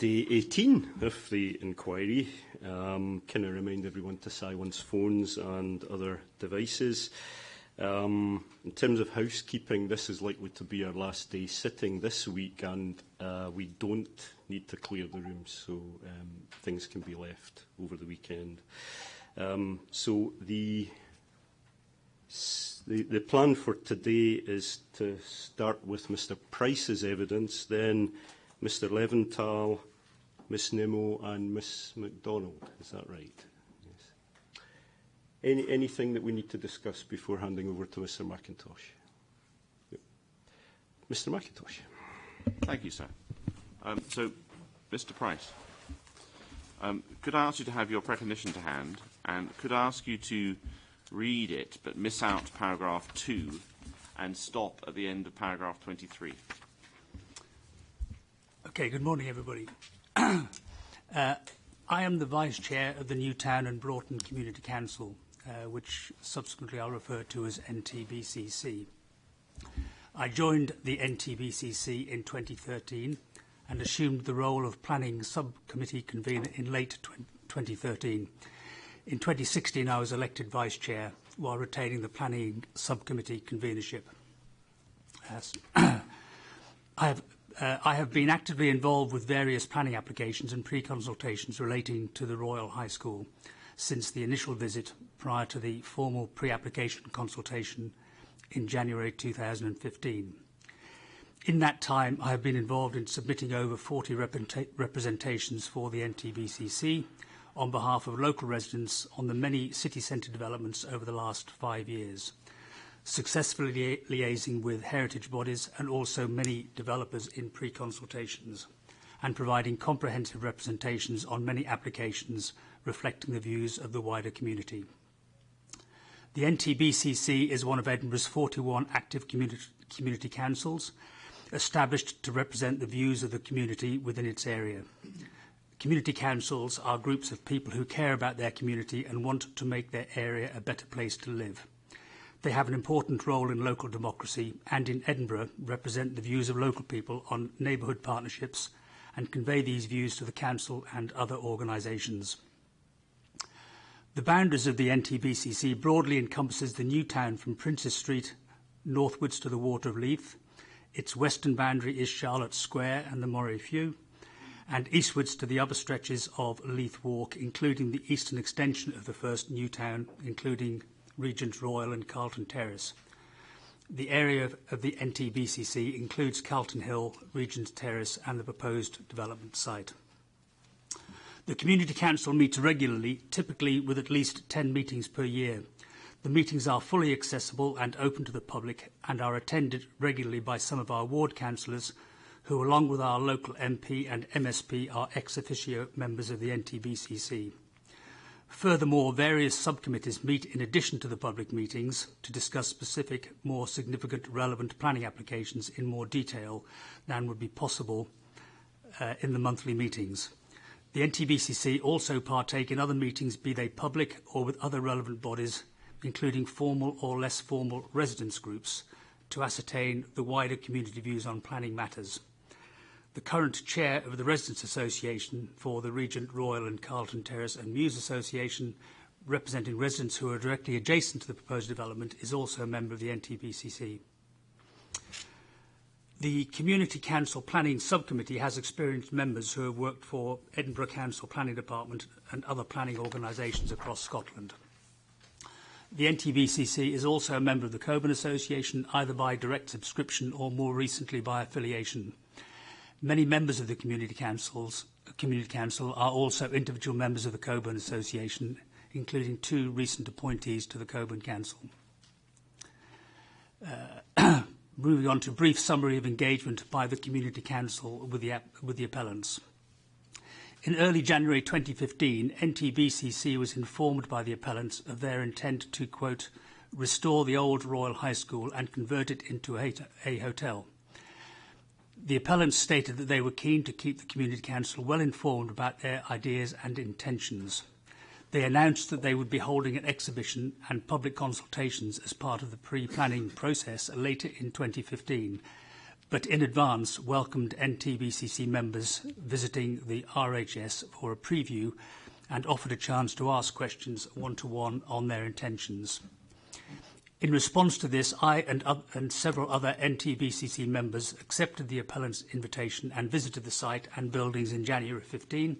day 18 of the inquiry. Can I remind everyone to silence phones and other devices? In terms of housekeeping, this is likely to be our last day sitting this week, and we don't need to clear the rooms, so things can be left over the weekend. So the plan for today is to start with Mr. Price's evidence, then Mr. Leventhal, Ms. Nimmo and Ms. MacDonald. Is that right? Yes. Anything that we need to discuss before handing over to Mr. McIntosh? Yep. Mr. McIntosh. Thank you, sir. So, Mr. Price, could I ask you to have your precognition to hand, and could I ask you to read it but miss out paragraph 2 and stop at the end of paragraph 23? Okay, good morning, everybody. I am the Vice Chair of the Newtown and Broughton Community Council, which subsequently I'll refer to as NTBCC. I joined the NTBCC in 2013 and assumed the role of Planning Subcommittee Convener in late 2013. In 2016, I was elected Vice Chair while retaining the Planning Subcommittee convenership. I have been actively involved with various planning applications and pre-consultations relating to the Royal High School since the initial visit prior to the formal pre-application consultation in January 2015. In that time, I have been involved in submitting over 40 representations for the NTBCC on behalf of local residents on the many city centre developments over the last 5 years, successfully liaising with heritage bodies and also many developers in pre-consultations, and providing comprehensive representations on many applications reflecting the views of the wider community. The NTBCC is one of Edinburgh's 41 active community councils, established to represent the views of the community within its area. Community councils are groups of people who care about their community and want to make their area a better place to live. They have an important role in local democracy and in Edinburgh represent the views of local people on neighbourhood partnerships and convey these views to the council and other organisations. The boundaries of the NTBCC broadly encompasses the new town from Princes Street northwards to the Water of Leith. Its western boundary is Charlotte Square and the Moray Few, and eastwards to the other stretches of Leith Walk, including the eastern extension of the first new town, including Regent Royal and Carlton Terrace. The area of the NTBCC includes Carlton Hill, Regent's Terrace and the proposed development site. The Community Council meets regularly, typically with at least 10 meetings per year. The meetings are fully accessible and open to the public and are attended regularly by some of our ward councillors who, along with our local MP and MSP, are ex officio members of the NTBCC. Furthermore, various subcommittees meet in addition to the public meetings to discuss specific, more significant, relevant planning applications in more detail than would be possible in the monthly meetings. The NTBCC also partake in other meetings, be they public or with other relevant bodies, including formal or less formal residence groups, to ascertain the wider community views on planning matters. The current chair of the Residents' Association for the Regent Royal and Carlton Terrace and Mews Association, representing residents who are directly adjacent to the proposed development, is also a member of the NTBCC. The Community Council Planning Subcommittee has experienced members who have worked for Edinburgh Council Planning Department and other planning organisations across Scotland. The NTBCC is also a member of the Coburn Association, either by direct subscription or more recently by affiliation. Many members of the Community Council are also individual members of the Coburn Association, including 2 recent appointees to the Coburn Council. Moving on to a brief summary of engagement by the Community Council with the appellants. In early January 2015, NTBCC was informed by the appellants of their intent to, quote, restore the old Royal High School and convert it into a hotel. The appellants stated that they were keen to keep the Community Council well informed about their ideas and intentions. They announced that they would be holding an exhibition and public consultations as part of the pre-planning process later in 2015, but in advance welcomed NTBCC members visiting the RHS for a preview and offered a chance to ask questions one-to-one on their intentions. In response to this, I and several other NTBCC members accepted the appellant's invitation and visited the site and buildings in January 15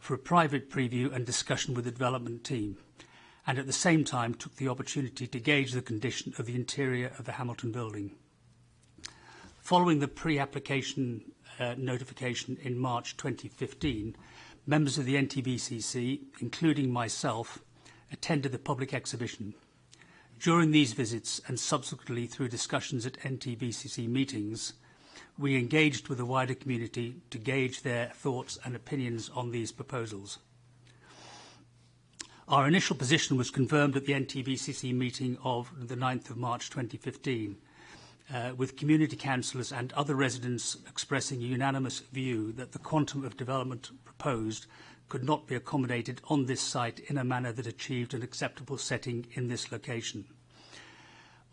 for a private preview and discussion with the development team, and at the same time took the opportunity to gauge the condition of the interior of the Hamilton building. Following the pre-application notification in March 2015, members of the NTBCC, including myself, attended the public exhibition. During these visits and subsequently through discussions at NTBCC meetings, we engaged with the wider community to gauge their thoughts and opinions on these proposals. Our initial position was confirmed at the NTBCC meeting of the 9th of March 2015, with community councillors and other residents expressing a unanimous view that the quantum of development proposed could not be accommodated on this site in a manner that achieved an acceptable setting in this location.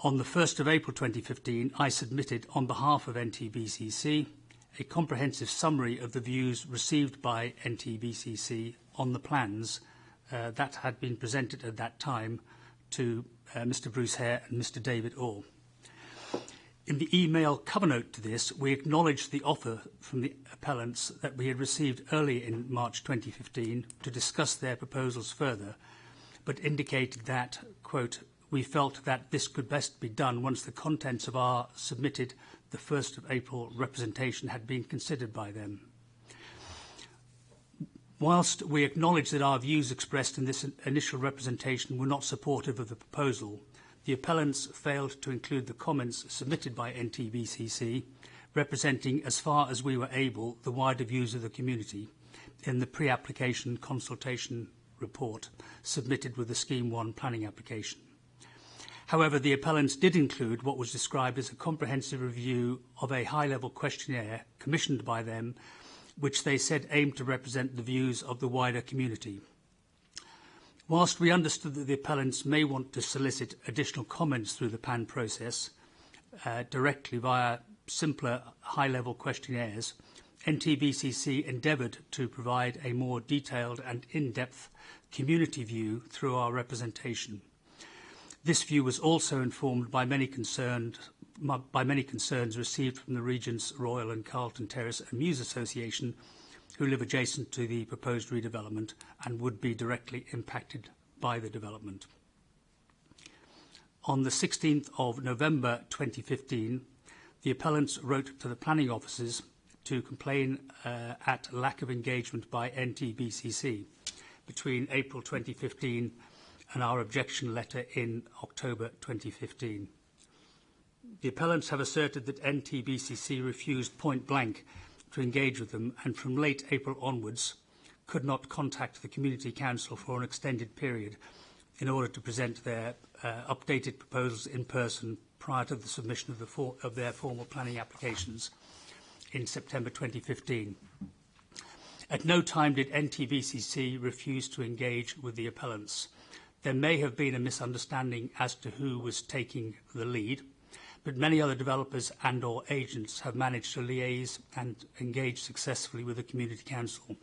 On the 1st of April 2015, I submitted on behalf of NTBCC a comprehensive summary of the views received by NTBCC on the plans that had been presented at that time to Mr. Bruce Hare and Mr. David Orr. In the email cover note to this, we acknowledged the offer from the appellants that we had received early in March 2015 to discuss their proposals further, but indicated that, quote, we felt that this could best be done once the contents of our submitted the 1st of April representation had been considered by them. Whilst we acknowledge that our views expressed in this initial representation were not supportive of the proposal, the appellants failed to include the comments submitted by NTBCC, representing, as far as we were able, the wider views of the community in the pre-application consultation report submitted with the Scheme 1 planning application. However, the appellants did include what was described as a comprehensive review of a high-level questionnaire commissioned by them, which they said aimed to represent the views of the wider community. Whilst we understood that the appellants may want to solicit additional comments through the PAN process directly via simpler high-level questionnaires, NTBCC endeavoured to provide a more detailed and in-depth community view through our representation. This view was also informed by many concerns received from the Regent's Royal and Carlton Terrace and Mews Association, who live adjacent to the proposed redevelopment and would be directly impacted by the development. On the 16th of November 2015, the appellants wrote to the planning offices to complain at lack of engagement by NTBCC between April 2015 and our objection letter in October 2015. The appellants have asserted that NTBCC refused point blank to engage with them, and from late April onwards could not contact the Community Council for an extended period in order to present their updated proposals in person prior to the submission of their formal planning applications in September 2015. At no time did NTBCC refuse to engage with the appellants. There may have been a misunderstanding as to who was taking the lead, but many other developers and or agents have managed to liaise and engage successfully with the Community Council.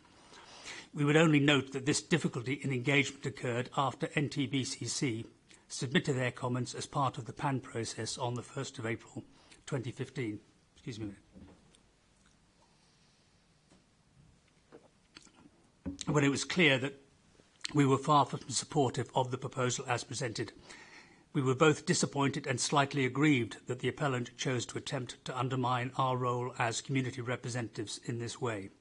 We would only note that this difficulty in engagement occurred after NTBCC submitted their comments as part of the PAN process on the 1st of April 2015. Excuse me a minute. When it was clear that we were far from supportive of the proposal as presented. We were both disappointed and slightly aggrieved that the appellant chose to attempt to undermine our role as community representatives in this way.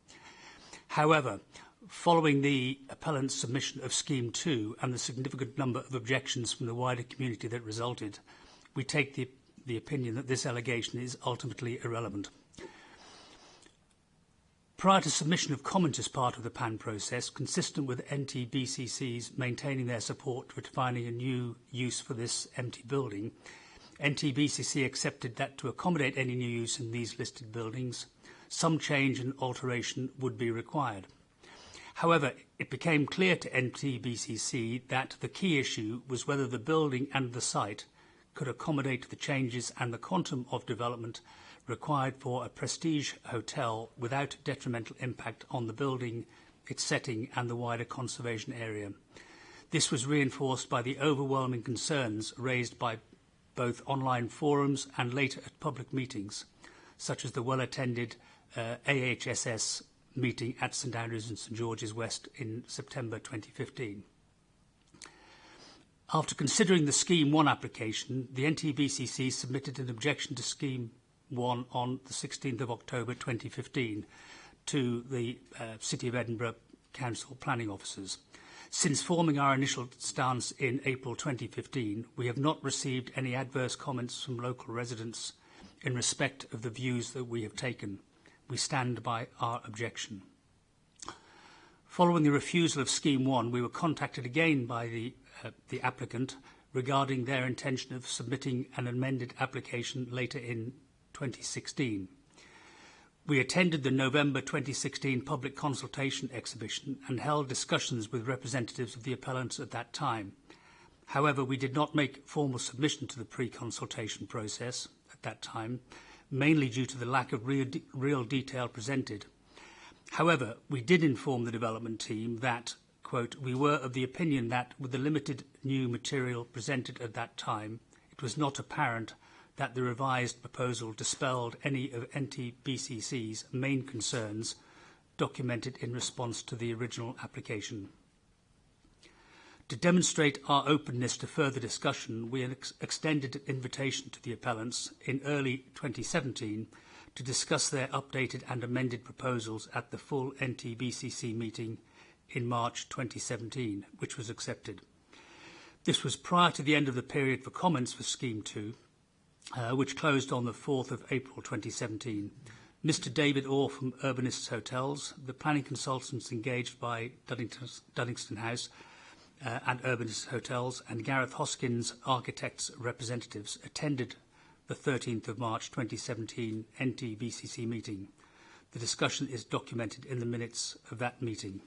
However, following the appellant's submission of Scheme 2 and the significant number of objections from the wider community that resulted, we take the opinion that this allegation is ultimately irrelevant. Prior to submission of comment as part of the PAN process, consistent with NTBCC's maintaining their support for finding a new use for this empty building, NTBCC accepted that to accommodate any new use in these listed buildings, some change and alteration would be required. However, it became clear to NTBCC that the key issue was whether the building and the site could accommodate the changes and the quantum of development required for a prestige hotel without detrimental impact on the building, its setting and the wider conservation area. This was reinforced by the overwhelming concerns raised by both online forums and later at public meetings, such as the well-attended AHSS meeting at St Andrews and St George's West in September 2015. After considering the Scheme 1 application, the NTBCC submitted an objection to Scheme 1 on the 16th of October 2015 to the City of Edinburgh Council planning officers. Since forming our initial stance in April 2015, we have not received any adverse comments from local residents in respect of the views that we have taken. We stand by our objection. Following the refusal of Scheme 1, we were contacted again by the applicant regarding their intention of submitting an amended application later in 2016. We attended the November 2016 public consultation exhibition and held discussions with representatives of the appellants at that time. However, we did not make formal submission to the pre-consultation process at that time, mainly due to the lack of real detail presented. However, we did inform the development team that, quote, we were of the opinion that with the limited new material presented at that time, it was not apparent that the revised proposal dispelled any of NTBCC's main concerns documented in response to the original application. To demonstrate our openness to further discussion, we extended an invitation to the appellants in early 2017 to discuss their updated and amended proposals at the full NTBCC meeting in March 2017, which was accepted. This was prior to the end of the period for comments for Scheme 2, which closed on the 4th of April 2017. Mr. David Orr from Urbanists Hotels, the planning consultants engaged by Duddingston House and Urbanists Hotels, and Gareth Hoskins, architects representatives, attended the 13th of March 2017 NTBCC meeting. The discussion is documented in the minutes of that meeting.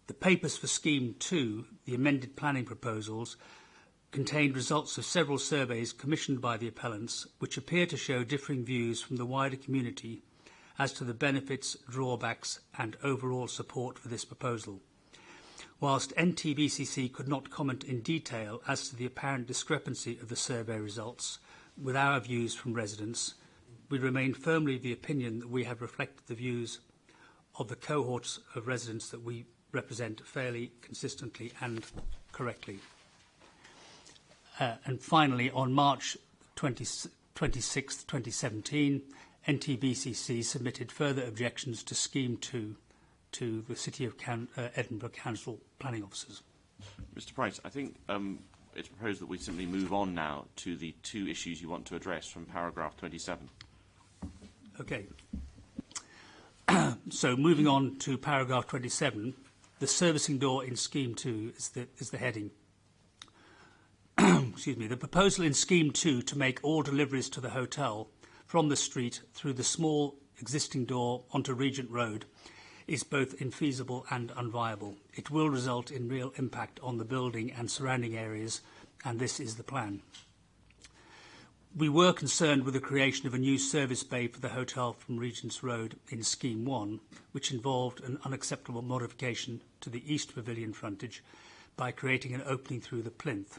The papers for Scheme 2, the amended planning proposals, contained results of several surveys commissioned by the appellants, which appear to show differing views from the wider community as to the benefits, drawbacks and overall support for this proposal. Whilst NTBCC could not comment in detail as to the apparent discrepancy of the survey results with our views from residents, we remain firmly of the opinion that we have reflected the views of the cohorts of residents that we represent fairly consistently and correctly. And finally, on March 26, 2017, NTBCC submitted further objections to Scheme 2 to the City of Edinburgh Council planning officers. Mr. Price, I think it's proposed that we simply move on now to the two issues you want to address from paragraph 27. Okay. So moving on to paragraph 27, the servicing door in Scheme 2 is the heading. Excuse me. The proposal in Scheme 2 to make all deliveries to the hotel from the street through the small existing door onto Regent Road is both infeasible and unviable. It will result in real impact on the building and surrounding areas, and this is the plan. We were concerned with the creation of a new service bay for the hotel from Regent's Road in Scheme 1, which involved an unacceptable modification to the East Pavilion frontage by creating an opening through the plinth.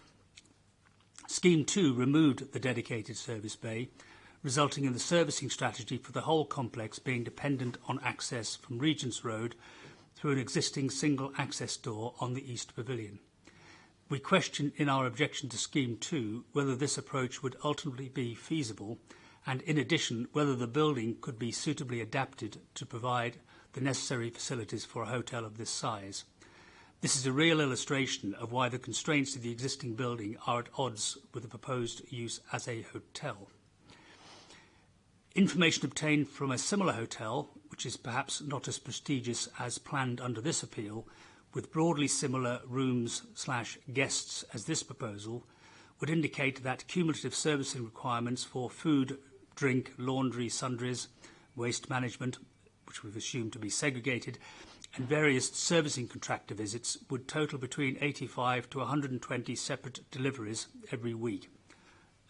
Scheme 2 removed the dedicated service bay, resulting in the servicing strategy for the whole complex being dependent on access from Regent's Road through an existing single access door on the East Pavilion. We question in our objection to Scheme 2 whether this approach would ultimately be feasible, and in addition whether the building could be suitably adapted to provide the necessary facilities for a hotel of this size. This is a real illustration of why the constraints of the existing building are at odds with the proposed use as a hotel. Information obtained from a similar hotel, which is perhaps not as prestigious as planned under this appeal, with broadly similar rooms/guests as this proposal, would indicate that cumulative servicing requirements for food, drink, laundry, sundries, waste management, which we've assumed to be segregated, and various servicing contractor visits would total between 85 to 120 separate deliveries every week.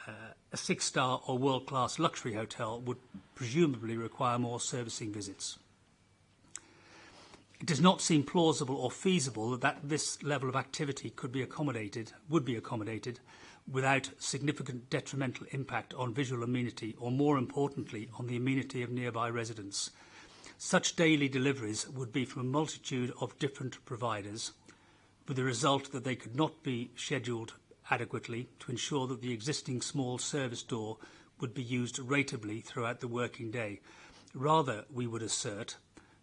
A six-star or world-class luxury hotel would presumably require more servicing visits. It does not seem plausible or feasible that this level of activity would be accommodated without significant detrimental impact on visual amenity, or more importantly, on the amenity of nearby residents. Such daily deliveries would be from a multitude of different providers, with the result that they could not be scheduled adequately to ensure that the existing small service door would be used ratably throughout the working day. Rather, we would assert,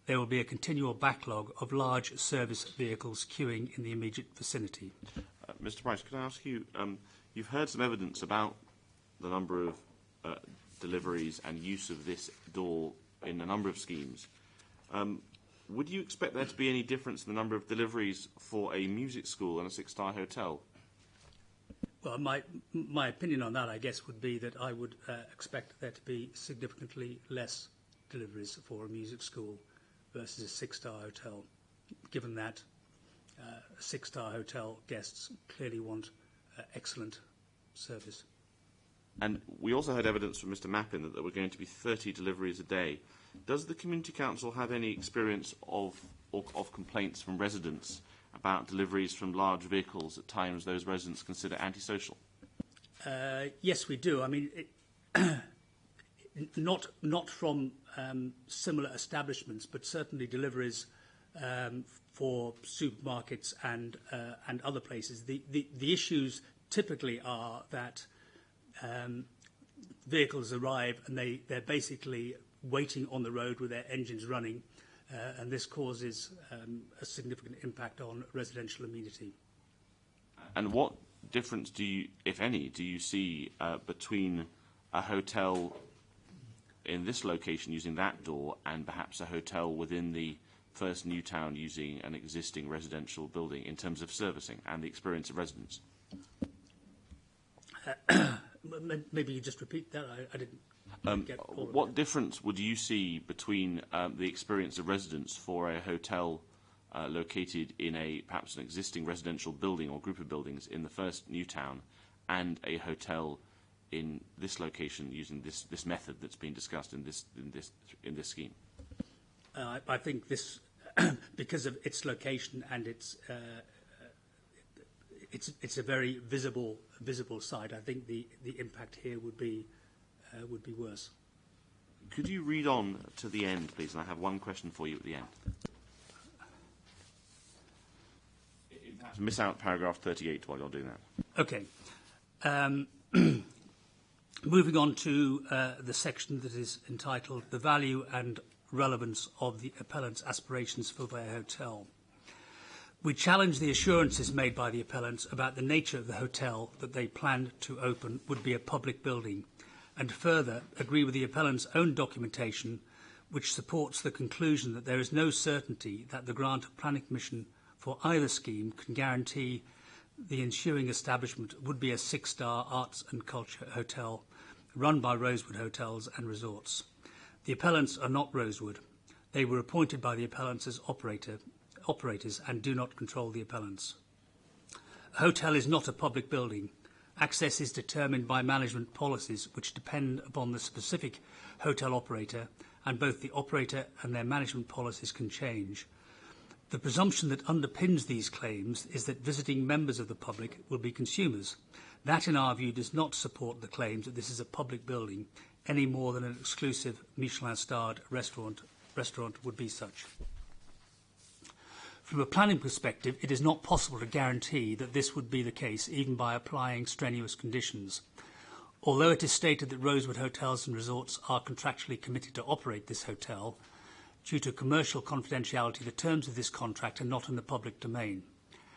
there will be a continual backlog of large service vehicles queuing in the immediate vicinity. Mr. Price, could I ask you, you've heard some evidence about the number of deliveries and use of this door in a number of schemes. Would you expect there to be any difference in the number of deliveries for a music school and a six-star hotel? Well, my opinion on that, I guess, would be that I would expect there to be significantly less deliveries for a music school versus a six-star hotel, given that six-star hotel guests clearly want excellent service. And we also had evidence from Mr. Mappin that there were going to be 30 deliveries a day. Does the Community Council have any experience of complaints from residents about deliveries from large vehicles at times those residents consider antisocial? Yes, we do. I mean, not from similar establishments, but certainly deliveries for supermarkets and other places. The issues typically are that vehicles arrive and they're basically waiting on the road with their engines running, and this causes a significant impact on residential amenity. And what difference do you, if any, do you see between a hotel in this location using that door and perhaps a hotel within the first new town using an existing residential building in terms of servicing and the experience of residents? Maybe you just repeat that. I didn't get all of What it. difference would you see between the experience of residents for a hotel located in perhaps an existing residential building or group of buildings in the first new town and a hotel in this location using this method that's been discussed in this scheme? I think this, because of its location and it's a very visible site. I think the impact here would be worse. Could you read on to the end, please? And I have one question for you at the end. Miss out paragraph 38 while you're doing that. Okay. Moving on to the section that is entitled "The Value and Relevance of the Appellant's Aspirations for their Hotel." We challenge the assurances made by the appellants about the nature of the hotel that they planned to open would be a public building, and further agree with the appellant's own documentation, which supports the conclusion that there is no certainty that the grant of planning permission for either scheme can guarantee the ensuing establishment would be a six-star arts and culture hotel run by Rosewood Hotels and Resorts. The appellants are not Rosewood. They were appointed by the appellants as operators and do not control the appellants. A hotel is not a public building. Access is determined by management policies which depend upon the specific hotel operator, and both the operator and their management policies can change. The presumption that underpins these claims is that visiting members of the public will be consumers. That, in our view, does not support the claims that this is a public building any more than an exclusive Michelin-starred restaurant would be such. From a planning perspective, it is not possible to guarantee that this would be the case even by applying strenuous conditions. Although it is stated that Rosewood Hotels and Resorts are contractually committed to operate this hotel, due to commercial confidentiality, the terms of this contract are not in the public domain,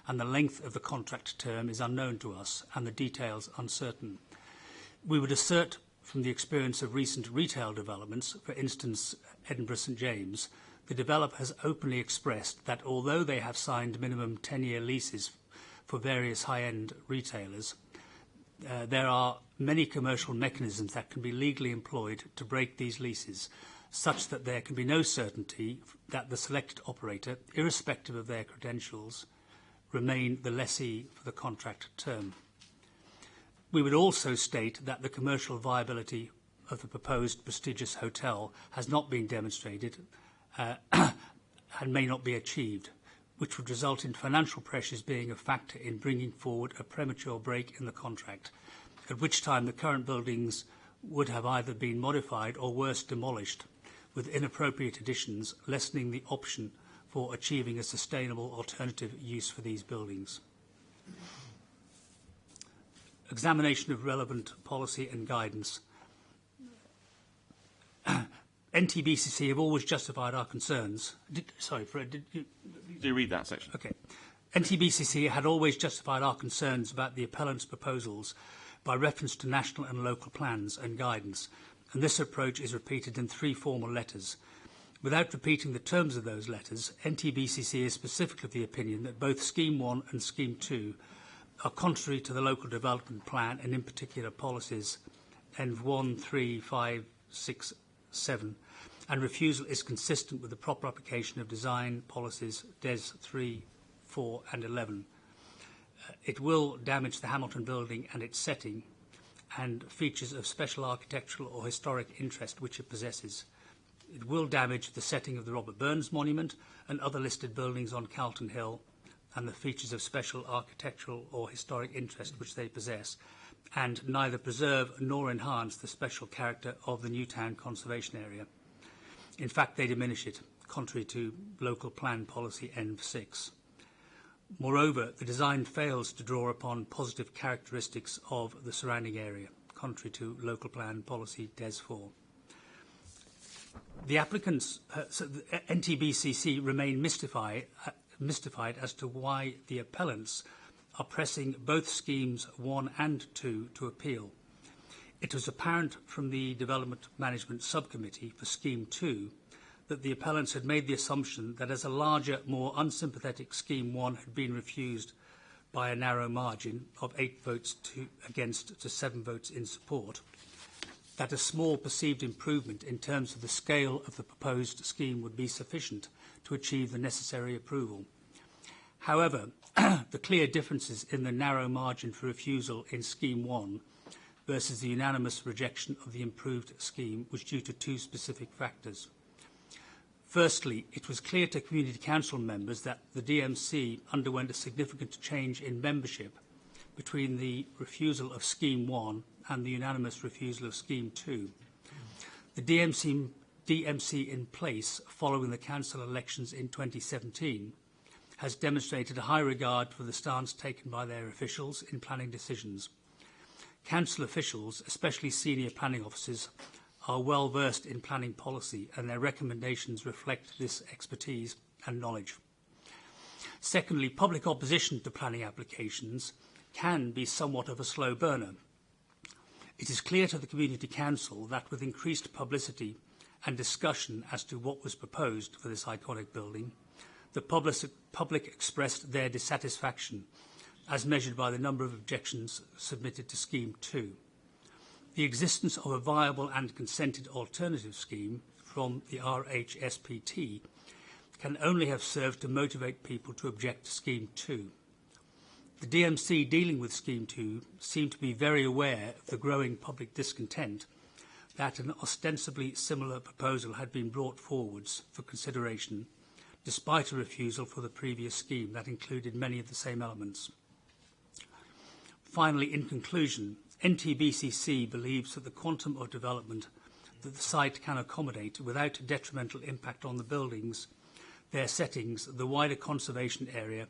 and the length of the contract term is unknown to us and the details uncertain. We would assert from the experience of recent retail developments, for instance Edinburgh St James, the developer has openly expressed that although they have signed minimum 10-year leases for various high-end retailers, there are many commercial mechanisms that can be legally employed to break these leases, such that there can be no certainty that the selected operator, irrespective of their credentials, remain the lessee for the contract term. We would also state that the commercial viability of the proposed prestigious hotel has not been demonstrated and may not be achieved, which would result in financial pressures being a factor in bringing forward a premature break in the contract, at which time the current buildings would have either been modified or worse, demolished, with inappropriate additions, lessening the option for achieving a sustainable alternative use for these buildings. Examination of relevant policy and guidance. NTBCC have always justified our concerns. Sorry, Fred, did you... Do you read that section? Okay. NTBCC had always justified our concerns about the appellant's proposals by reference to national and local plans and guidance, and this approach is repeated in 3 formal letters. Without repeating the terms of those letters, NTBCC is specific of the opinion that both Scheme 1 and Scheme 2 are contrary to the local development plan and in particular policies N1, 3, 5, 6, 7, and refusal is consistent with the proper application of design policies DES 3, 4 and 11. It will damage the Hamilton building and its setting and features of special architectural or historic interest which it possesses. It will damage the setting of the Robert Burns Monument and other listed buildings on Calton Hill and the features of special architectural or historic interest which they possess, and neither preserve nor enhance the special character of the Newtown Conservation Area. In fact, they diminish it, contrary to local plan policy N6. Moreover, the design fails to draw upon positive characteristics of the surrounding area, contrary to local plan policy DES 4. The applicants, the NTBCC, remain mystified as to why the appellants are pressing both schemes 1 and 2 to appeal. It was apparent from the Development Management Subcommittee for Scheme 2 that the appellants had made the assumption that as a larger, more unsympathetic Scheme 1 had been refused by a narrow margin of 8 votes against to 7 votes in support, that a small perceived improvement in terms of the scale of the proposed scheme would be sufficient to achieve the necessary approval. However, the clear differences in the narrow margin for refusal in Scheme 1 versus the unanimous rejection of the improved scheme was due to 2 specific factors. Firstly, it was clear to Community Council members that the DMC underwent a significant change in membership between the refusal of Scheme 1 and the unanimous refusal of Scheme 2. The DMC in place following the council elections in 2017 has demonstrated a high regard for the stance taken by their officials in planning decisions. Council officials, especially senior planning officers, are well versed in planning policy and their recommendations reflect this expertise and knowledge. Secondly, public opposition to planning applications can be somewhat of a slow burner. It is clear to the Community Council that with increased publicity and discussion as to what was proposed for this iconic building, the public expressed their dissatisfaction as measured by the number of objections submitted to Scheme 2. The existence of a viable and consented alternative scheme from the RHSPT can only have served to motivate people to object to Scheme 2. The DMC dealing with Scheme 2 seemed to be very aware of the growing public discontent that an ostensibly similar proposal had been brought forwards for consideration, despite a refusal for the previous scheme that included many of the same elements. Finally, in conclusion, NTBCC believes that the quantum of development that the site can accommodate without detrimental impact on the buildings, their settings, the wider conservation area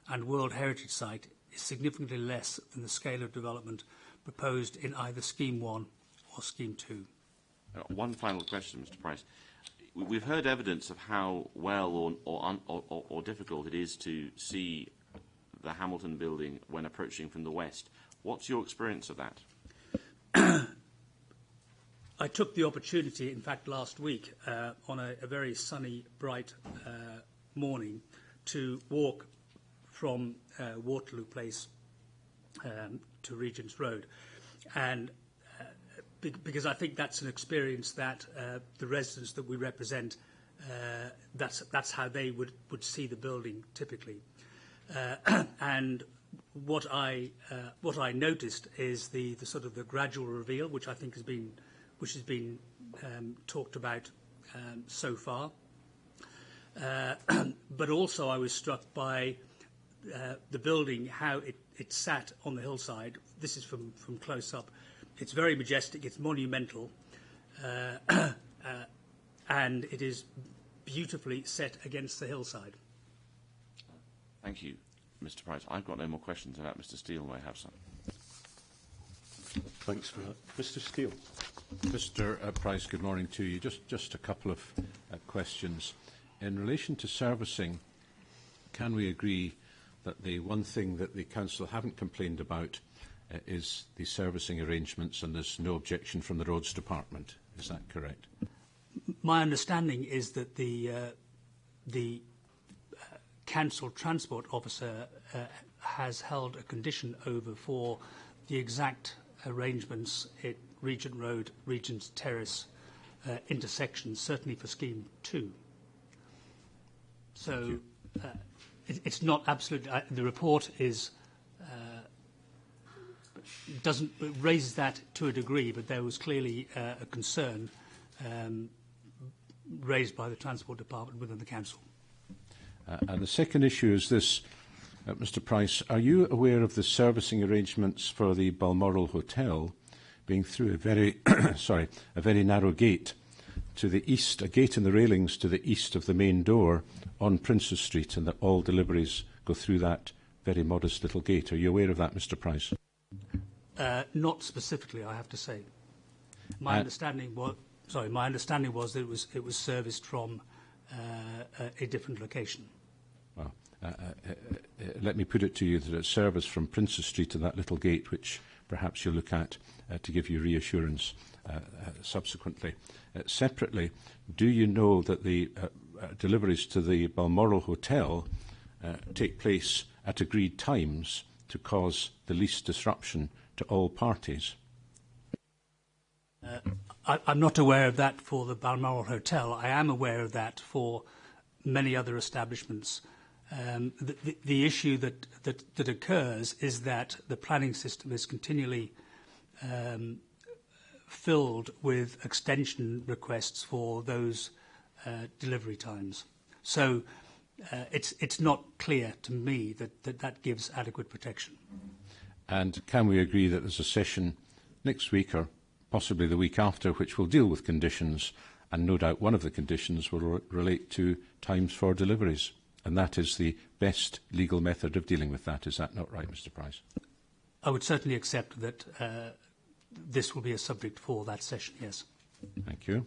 and World Heritage Site is significantly less than the scale of development proposed in either Scheme 1 or Scheme 2. One final question, Mr. Price. We've heard evidence of how well or difficult it is to see the Hamilton building when approaching from the west. What's your experience of that? I took the opportunity, in fact, last week, on a very sunny, bright morning, to walk from Waterloo Place to Regent's Road. And because I think that's an experience that the residents that we represent, that's how they would see the building typically. And what I noticed is the sort of the gradual reveal, which I think has been talked about so far. But also I was struck by the building, how it sat on the hillside. This is from close up. It's very majestic, it's monumental, and it is beautifully set against the hillside. Thank you, Mr. Price. I've got no more questions. About Mr. Steele may have some. Thanks for that. Mr. Steele. Mr. Price, good morning to you. Just a couple of questions. In relation to servicing, can we agree that the one thing that the Council haven't complained about is the servicing arrangements, and there's no objection from the Roads Department? Is that correct? My understanding is that the Council Transport Officer has held a condition over for the exact arrangements at Regent Road, Regent's Terrace intersections, certainly for Scheme 2. So it's not absolute. The report raises that to a degree, but there was clearly a concern raised by the Transport Department within the Council. And the second issue is this, Mr. Price. Are you aware of the servicing arrangements for the Balmoral Hotel being through a very, a very narrow gate to the east, a gate in the railings to the east of the main door on Princes Street, and that all deliveries go through that very modest little gate? Are you aware of that, Mr. Price? Not specifically, I have to say. My understanding was that it was serviced from a different location. Well, let me put it to you that it's serviced from Princes Street to that little gate, which perhaps you'll look at to give you reassurance subsequently. Separately, do you know that the deliveries to the Balmoral Hotel take place at agreed times to cause the least disruption to all parties? I'm not aware of that for the Balmoral Hotel. I am aware of that for many other establishments. The issue that occurs is that the planning system is continually filled with extension requests for those delivery times. So it's not clear to me that gives adequate protection. And can we agree that there's a session next week or possibly the week after which will deal with conditions, and no doubt one of the conditions will relate to times for deliveries, and that is the best legal method of dealing with that? Is that not right, Mr. Price? I would certainly accept that this will be a subject for that session, yes. Thank you.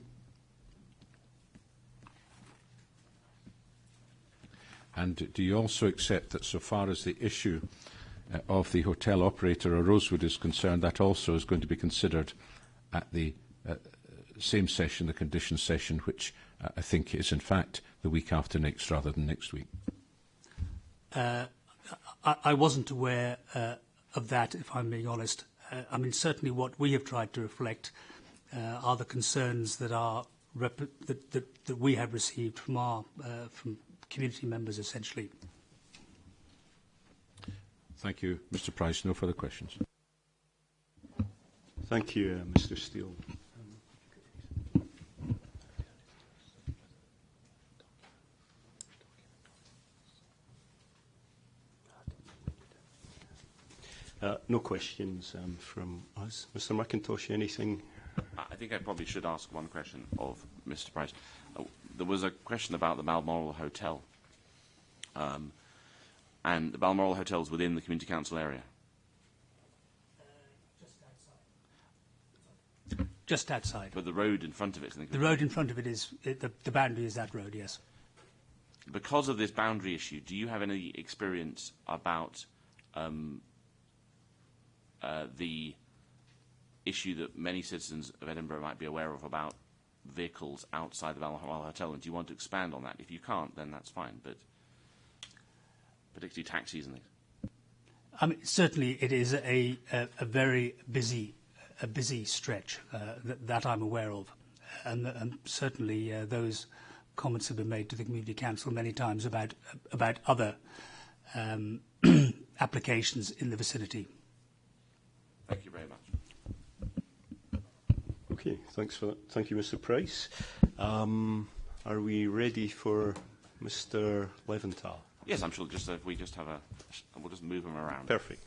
And do you also accept that so far as the issue of the hotel operator or Rosewood is concerned, that also is going to be considered at the same session, the condition session, which I think is in fact the week after next rather than next week? I wasn't aware of that, if I'm being honest. I mean, certainly what we have tried to reflect are the concerns that that we have received from from community members, essentially. Thank you, Mr. Price. No further questions. Thank you, Mr. Steele. No questions from us. Mr. McIntosh, anything? I think I probably should ask one question of Mr. Price. There was a question about the Balmoral Hotel. And the Balmoral Hotel is within the Community Council area? Just outside. But the road in front of it? The road in front of it is, the boundary is that road, yes. Because of this boundary issue, do you have any experience about the issue that many citizens of Edinburgh might be aware of about vehicles outside the Balmoral Hotel? And do you want to expand on that? If you can't, then that's fine, but particularly taxis and things. I mean, certainly it is a very busy stretch that I'm aware of, and certainly those comments have been made to the Community Council many times about other applications in the vicinity. Thank you very much. Okay, thanks for that. Thank you, Mr. Price. Are we ready for Mr. Leventhal? Yes, I'm sure. Just if we just have we'll just move them around. Perfect.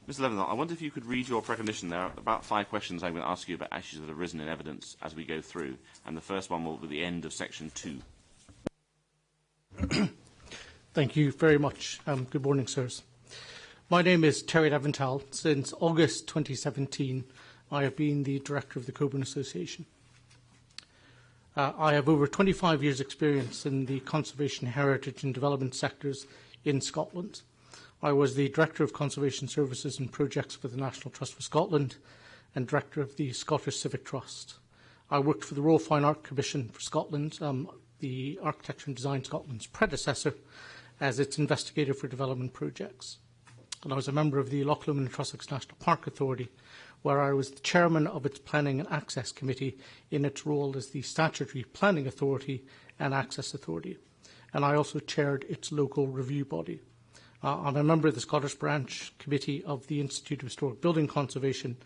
Mr. Leventhal, I wonder if you could read your precognition. There are about 5 questions I'm going to ask you about issues that have arisen in evidence as we go through, and the first one will be the end of section 2. Thank you very much. Good morning, sirs. My name is Terry Leventhal. Since August 2017, I have been the director of the Coburn Association. I have over 25 years' experience in the conservation, heritage and development sectors in Scotland. I was the Director of Conservation Services and Projects for the National Trust for Scotland and Director of the Scottish Civic Trust. I worked for the Royal Fine Art Commission for Scotland, the Architecture and Design Scotland's predecessor, as its investigator for development projects. And I was a member of the Loch Lomond and Trossachs National Park Authority, where I was the chairman of its Planning and Access Committee in its role as the statutory planning authority and access authority. And I also chaired its local review body. I'm a member of the Scottish Branch Committee of the Institute of Historic Building Conservation,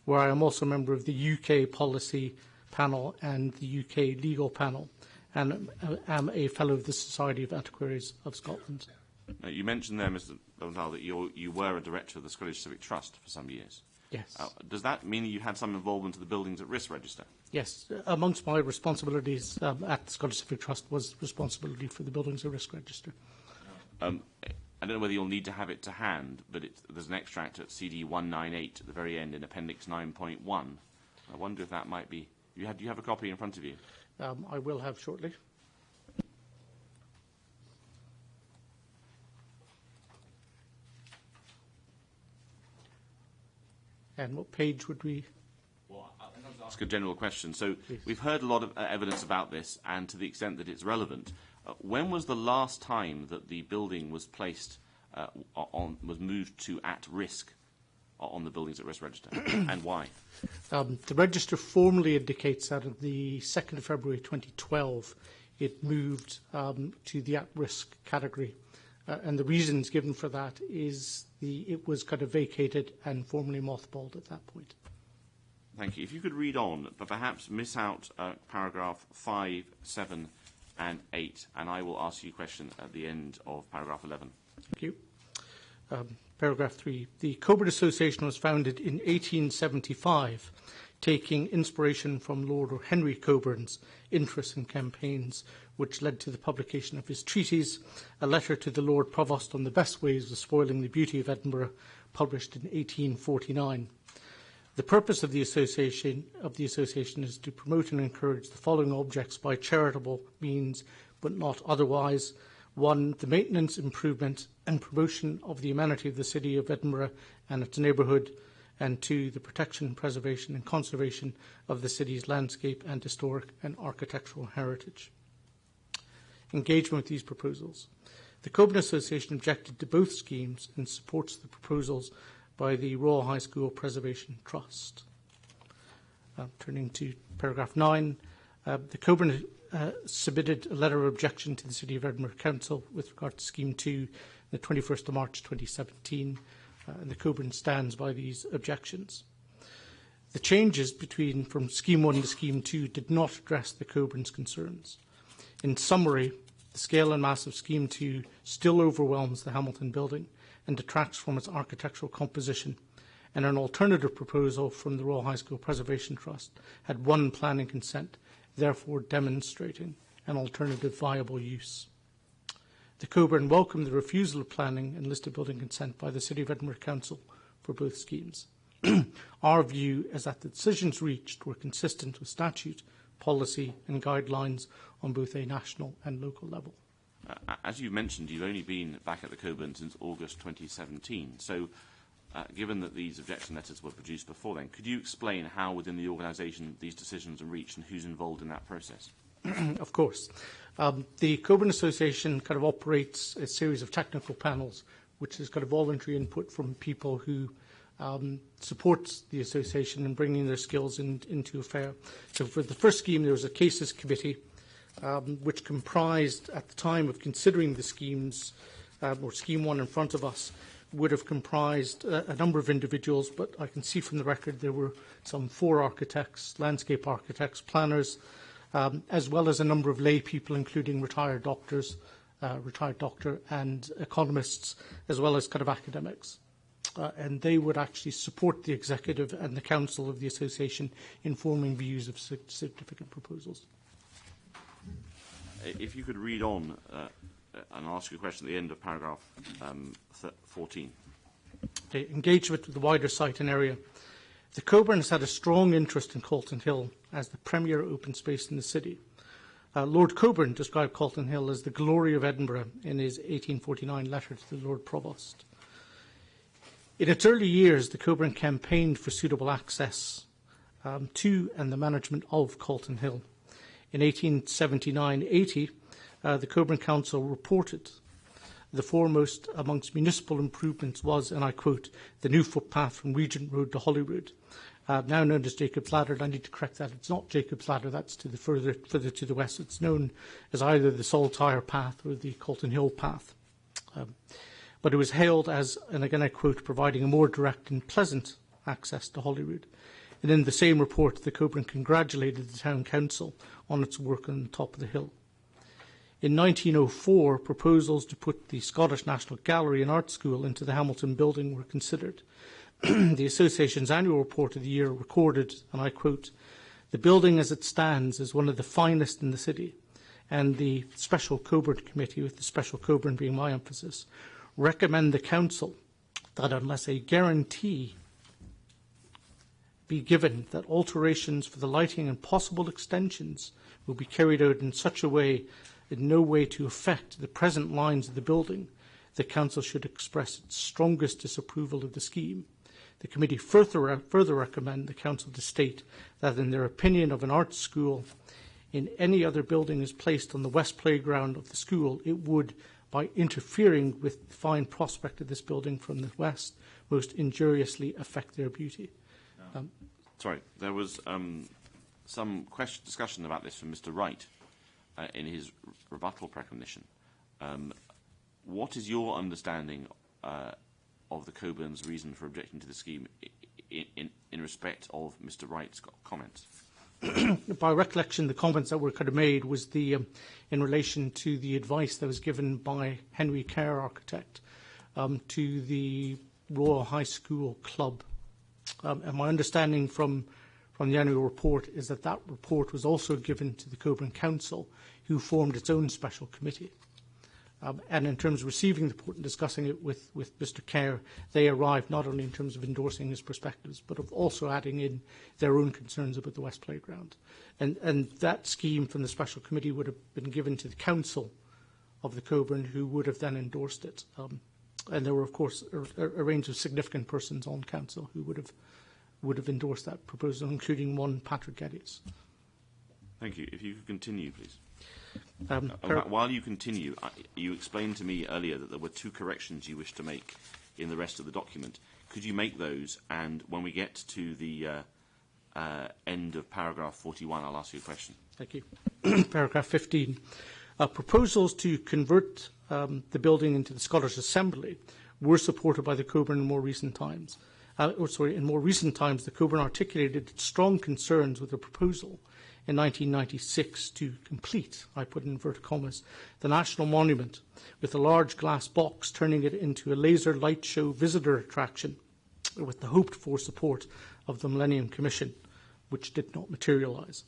where I am also a member of the UK Policy Panel and the UK Legal Panel, and am a Fellow of the Society of Antiquaries of Scotland. Now, you mentioned there, Mr. Leventhal, that you were a director of the Scottish Civic Trust for some years. Yes. Does that mean that you had some involvement in the Buildings at Risk Register? Yes. Amongst my responsibilities at the Scottish Civic Trust was responsibility for the Buildings at Risk Register. I don't know whether you'll need to have it to hand, but there's an extract at CD 198 at the very end in Appendix 9.1. I wonder if that might be... Do you have a copy in front of you? I will have shortly. And what page would we... Well, I think I'll ask a general question. So we've heard a lot of evidence about this, and to the extent that it's relevant, when was the last time that the building was placed, was moved to at risk on the Buildings at Risk Register, and why? The register formally indicates that on the 2nd of February 2012, it moved to the at-risk category. And the reasons given for that is it was kind of vacated and formally mothballed at that point. Thank you. If you could read on, but perhaps miss out paragraph 5, 7, and 8, and I will ask you a question at the end of paragraph 11. Thank you. Paragraph 3. The Coburn Association was founded in 1875, taking inspiration from Lord Henry Coburn's interests and campaigns, which led to the publication of his treatise, A Letter to the Lord Provost on the Best Ways of Spoiling the Beauty of Edinburgh, published in 1849. The purpose of the association is to promote and encourage the following objects by charitable means, but not otherwise. 1, the maintenance, improvement and promotion of the amenity of the city of Edinburgh and its neighbourhood, and 2, the protection, preservation and conservation of the city's landscape and historic and architectural heritage. Engagement with these proposals. The Coburn Association objected to both schemes and supports the proposals by the Royal High School Preservation Trust. Turning to paragraph 9, the Coburn submitted a letter of objection to the City of Edinburgh Council with regard to Scheme 2 on the 21st of March 2017, and the Coburn stands by these objections. The changes from Scheme 1 to Scheme 2 did not address the Coburn's concerns. In summary, the scale and mass of Scheme 2 still overwhelms the Hamilton building and detracts from its architectural composition, and an alternative proposal from the Royal High School Preservation Trust had one planning consent, therefore demonstrating an alternative viable use. The Coburn welcomed the refusal of planning and listed building consent by the City of Edinburgh Council for both schemes. Our view is that the decisions reached were consistent with statute, policy and guidelines on both a national and local level. As you mentioned, you've only been back at the Coburn since August 2017. So, given that these objection letters were produced before then, could you explain how within the organisation these decisions are reached and who's involved in that process? Of course. The Coburn Association kind of operates a series of technical panels, which is kind of voluntary input from people who supports the association in bringing their skills into affair. So for the first scheme, there was a cases committee, which comprised, at the time of considering the schemes, or Scheme 1 in front of us, would have comprised a number of individuals, but I can see from the record there were some 4 architects, landscape architects, planners, as well as a number of lay people, including retired doctors, retired doctor and economists, as well as kind of academics. And they would actually support the executive and the council of the association in forming views of significant proposals. If you could read on and ask a question at the end of paragraph 14. Okay, engagement with the wider site and area. The Coburn has had a strong interest in Calton Hill as the premier open space in the city. Lord Coburn described Calton Hill as the glory of Edinburgh in his 1849 letter to the Lord Provost. In its early years, the Coburn campaigned for suitable access to and the management of Calton Hill. In 1879-80, the Coburn Council reported the foremost amongst municipal improvements was, and I quote, the new footpath from Regent Road to Holyrood, now known as Jacob's Ladder. And I need to correct that. It's not Jacob's Ladder. That's to the further to the west. It's known as either the Saltire Path or the Calton Hill Path. But it was hailed as, and again I quote, providing a more direct and pleasant access to Holyrood. And in the same report, the Coburn congratulated the Town Council on its work on the top of the hill. In 1904, proposals to put the Scottish National Gallery and Art School into the Hamilton building were considered. The Association's annual report of the year recorded, and I quote, the building as it stands is one of the finest in the city, and the Special Coburn Committee, with the Special Coburn being my emphasis, recommend the Council that unless a guarantee be given that alterations for the lighting and possible extensions will be carried out in such a way in no way to affect the present lines of the building, the Council should express its strongest disapproval of the scheme. The Committee further recommend the Council to state that in their opinion of an art school in any other building is placed on the west playground of the school, it would, by interfering with the fine prospect of this building from the west, most injuriously affect their beauty. Sorry, there was some discussion about this from Mr. Wright in his rebuttal precognition. What is your understanding of the Coburn's reason for objecting to the scheme in respect of Mr. Wright's comments? By recollection, the comments that were kind of made was in relation to the advice that was given by Henry Kerr, architect, to the Royal High School Club. And my understanding from the annual report is that that report was also given to the Coburn Council, who formed its own special committee. And in terms of receiving the report and discussing it with Mr. Kerr, they arrived not only in terms of endorsing his perspectives, but of also adding in their own concerns about the West Playground. And that scheme from the special committee would have been given to the Council of the Coburn, who would have then endorsed it. And there were, of course, a range of significant persons on Council who would have endorsed that proposal, including one Patrick Geddes. Thank you. If you could continue, please. While you continue, you explained to me earlier that there were 2 corrections you wish to make in the rest of the document. Could you make those, and when we get to the end of paragraph 41. I'll ask you a question. Thank you. Paragraph 15. Proposals to convert the building into the Scottish Assembly were supported by the Coburn in more recent times. In more recent times, the Coburn articulated strong concerns with the proposal in 1996 to complete, I put in inverted commas, the National Monument with a large glass box, turning it into a laser light show visitor attraction with the hoped-for support of the Millennium Commission, which did not materialise.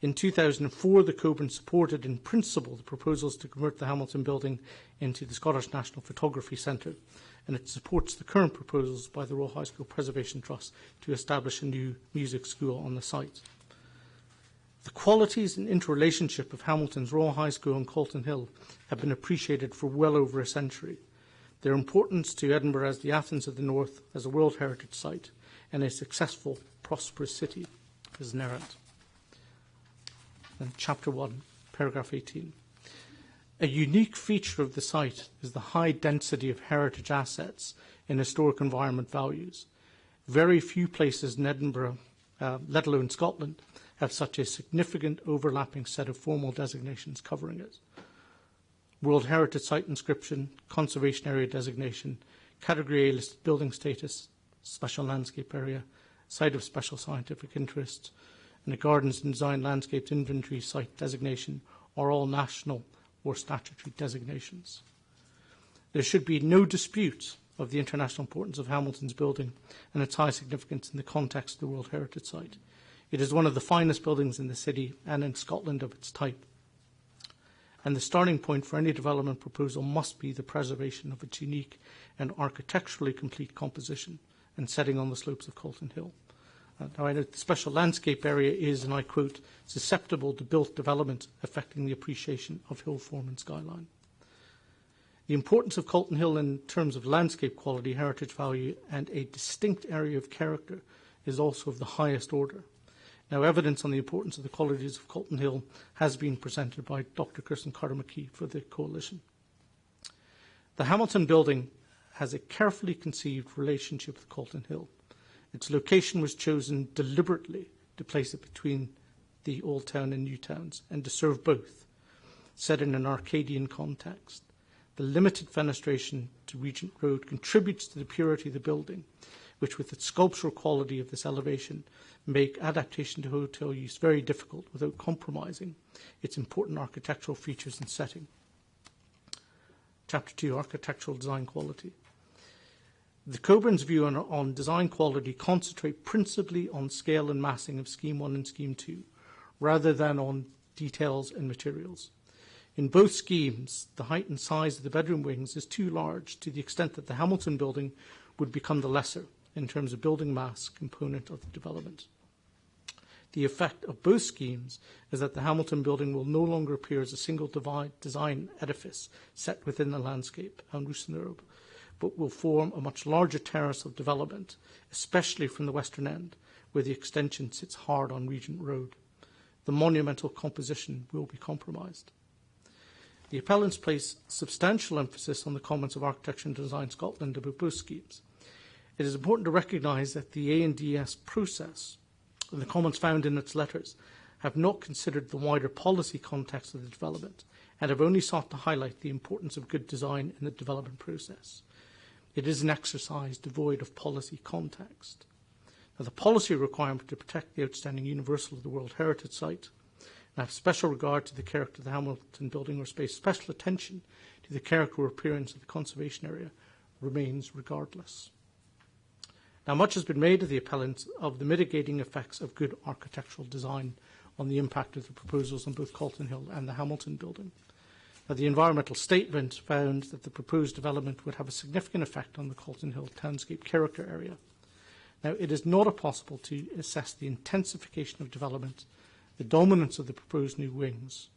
In 2004, the Coburn supported in principle the proposals to convert the Hamilton building into the Scottish National Photography Centre, and it supports the current proposals by the Royal High School Preservation Trust to establish a new music school on the site. The qualities and interrelationship of Hamilton's Royal High School and Calton Hill have been appreciated for well over a century. Their importance to Edinburgh as the Athens of the North, as a World Heritage Site, and a successful, prosperous city is inherent. And Chapter 1, Paragraph 18. A unique feature of the site is the high density of heritage assets in historic environment values. Very few places in Edinburgh, let alone Scotland, have such a significant overlapping set of formal designations covering it. World Heritage Site inscription, Conservation Area designation, Category A listed building status, Special Landscape Area, Site of Special Scientific Interest, and a Gardens and Design Landscapes Inventory Site designation are all national or statutory designations. There should be no dispute of the international importance of Hamilton's building and its high significance in the context of the World Heritage Site. It is one of the finest buildings in the city and in Scotland of its type. And the starting point for any development proposal must be the preservation of its unique and architecturally complete composition and setting on the slopes of Calton Hill. Now, I know the special landscape area is, and I quote, susceptible to built development affecting the appreciation of hill form and skyline. The importance of Calton Hill in terms of landscape quality, heritage value, and a distinct area of character is also of the highest order. Now, evidence on the importance of the qualities of Calton Hill has been presented by Dr. Kirsten Carter-McKee for the Coalition. The Hamilton building has a carefully conceived relationship with Calton Hill. Its location was chosen deliberately to place it between the Old Town and New Towns and to serve both, set in an Arcadian context. The limited fenestration to Regent Road contributes to the purity of the building, which with its sculptural quality of this elevation make adaptation to hotel use very difficult without compromising its important architectural features and setting. Chapter 2, Architectural Design Quality. The Coburn's view on design quality concentrate principally on scale and massing of Scheme 1 and Scheme 2, rather than on details and materials. In both schemes, the height and size of the bedroom wings is too large to the extent that the Hamilton building would become the lesser in terms of building mass component of the development. The effect of both schemes is that the Hamilton building will no longer appear as a single design edifice set within the landscape, en Roussenerbe, but will form a much larger terrace of development, especially from the western end, where the extension sits hard on Regent Road. The monumental composition will be compromised. The appellants place substantial emphasis on the comments of Architecture and Design Scotland about both schemes. It is important to recognise that the A&DS process, and the comments found in its letters, have not considered the wider policy context of the development and have only sought to highlight the importance of good design in the development process. It is an exercise devoid of policy context. Now, the policy requirement to protect the outstanding universal of the World Heritage Site and have special regard to the character of the Hamilton building or space, special attention to the character or appearance of the conservation area remains regardless. Now, much has been made of the appellants of the mitigating effects of good architectural design on the impact of the proposals on both Calton Hill and the Hamilton building. Now, the environmental statement found that the proposed development would have a significant effect on the Calton Hill townscape character area. Now, it is not possible to assess the intensification of development, the dominance of the proposed new wings,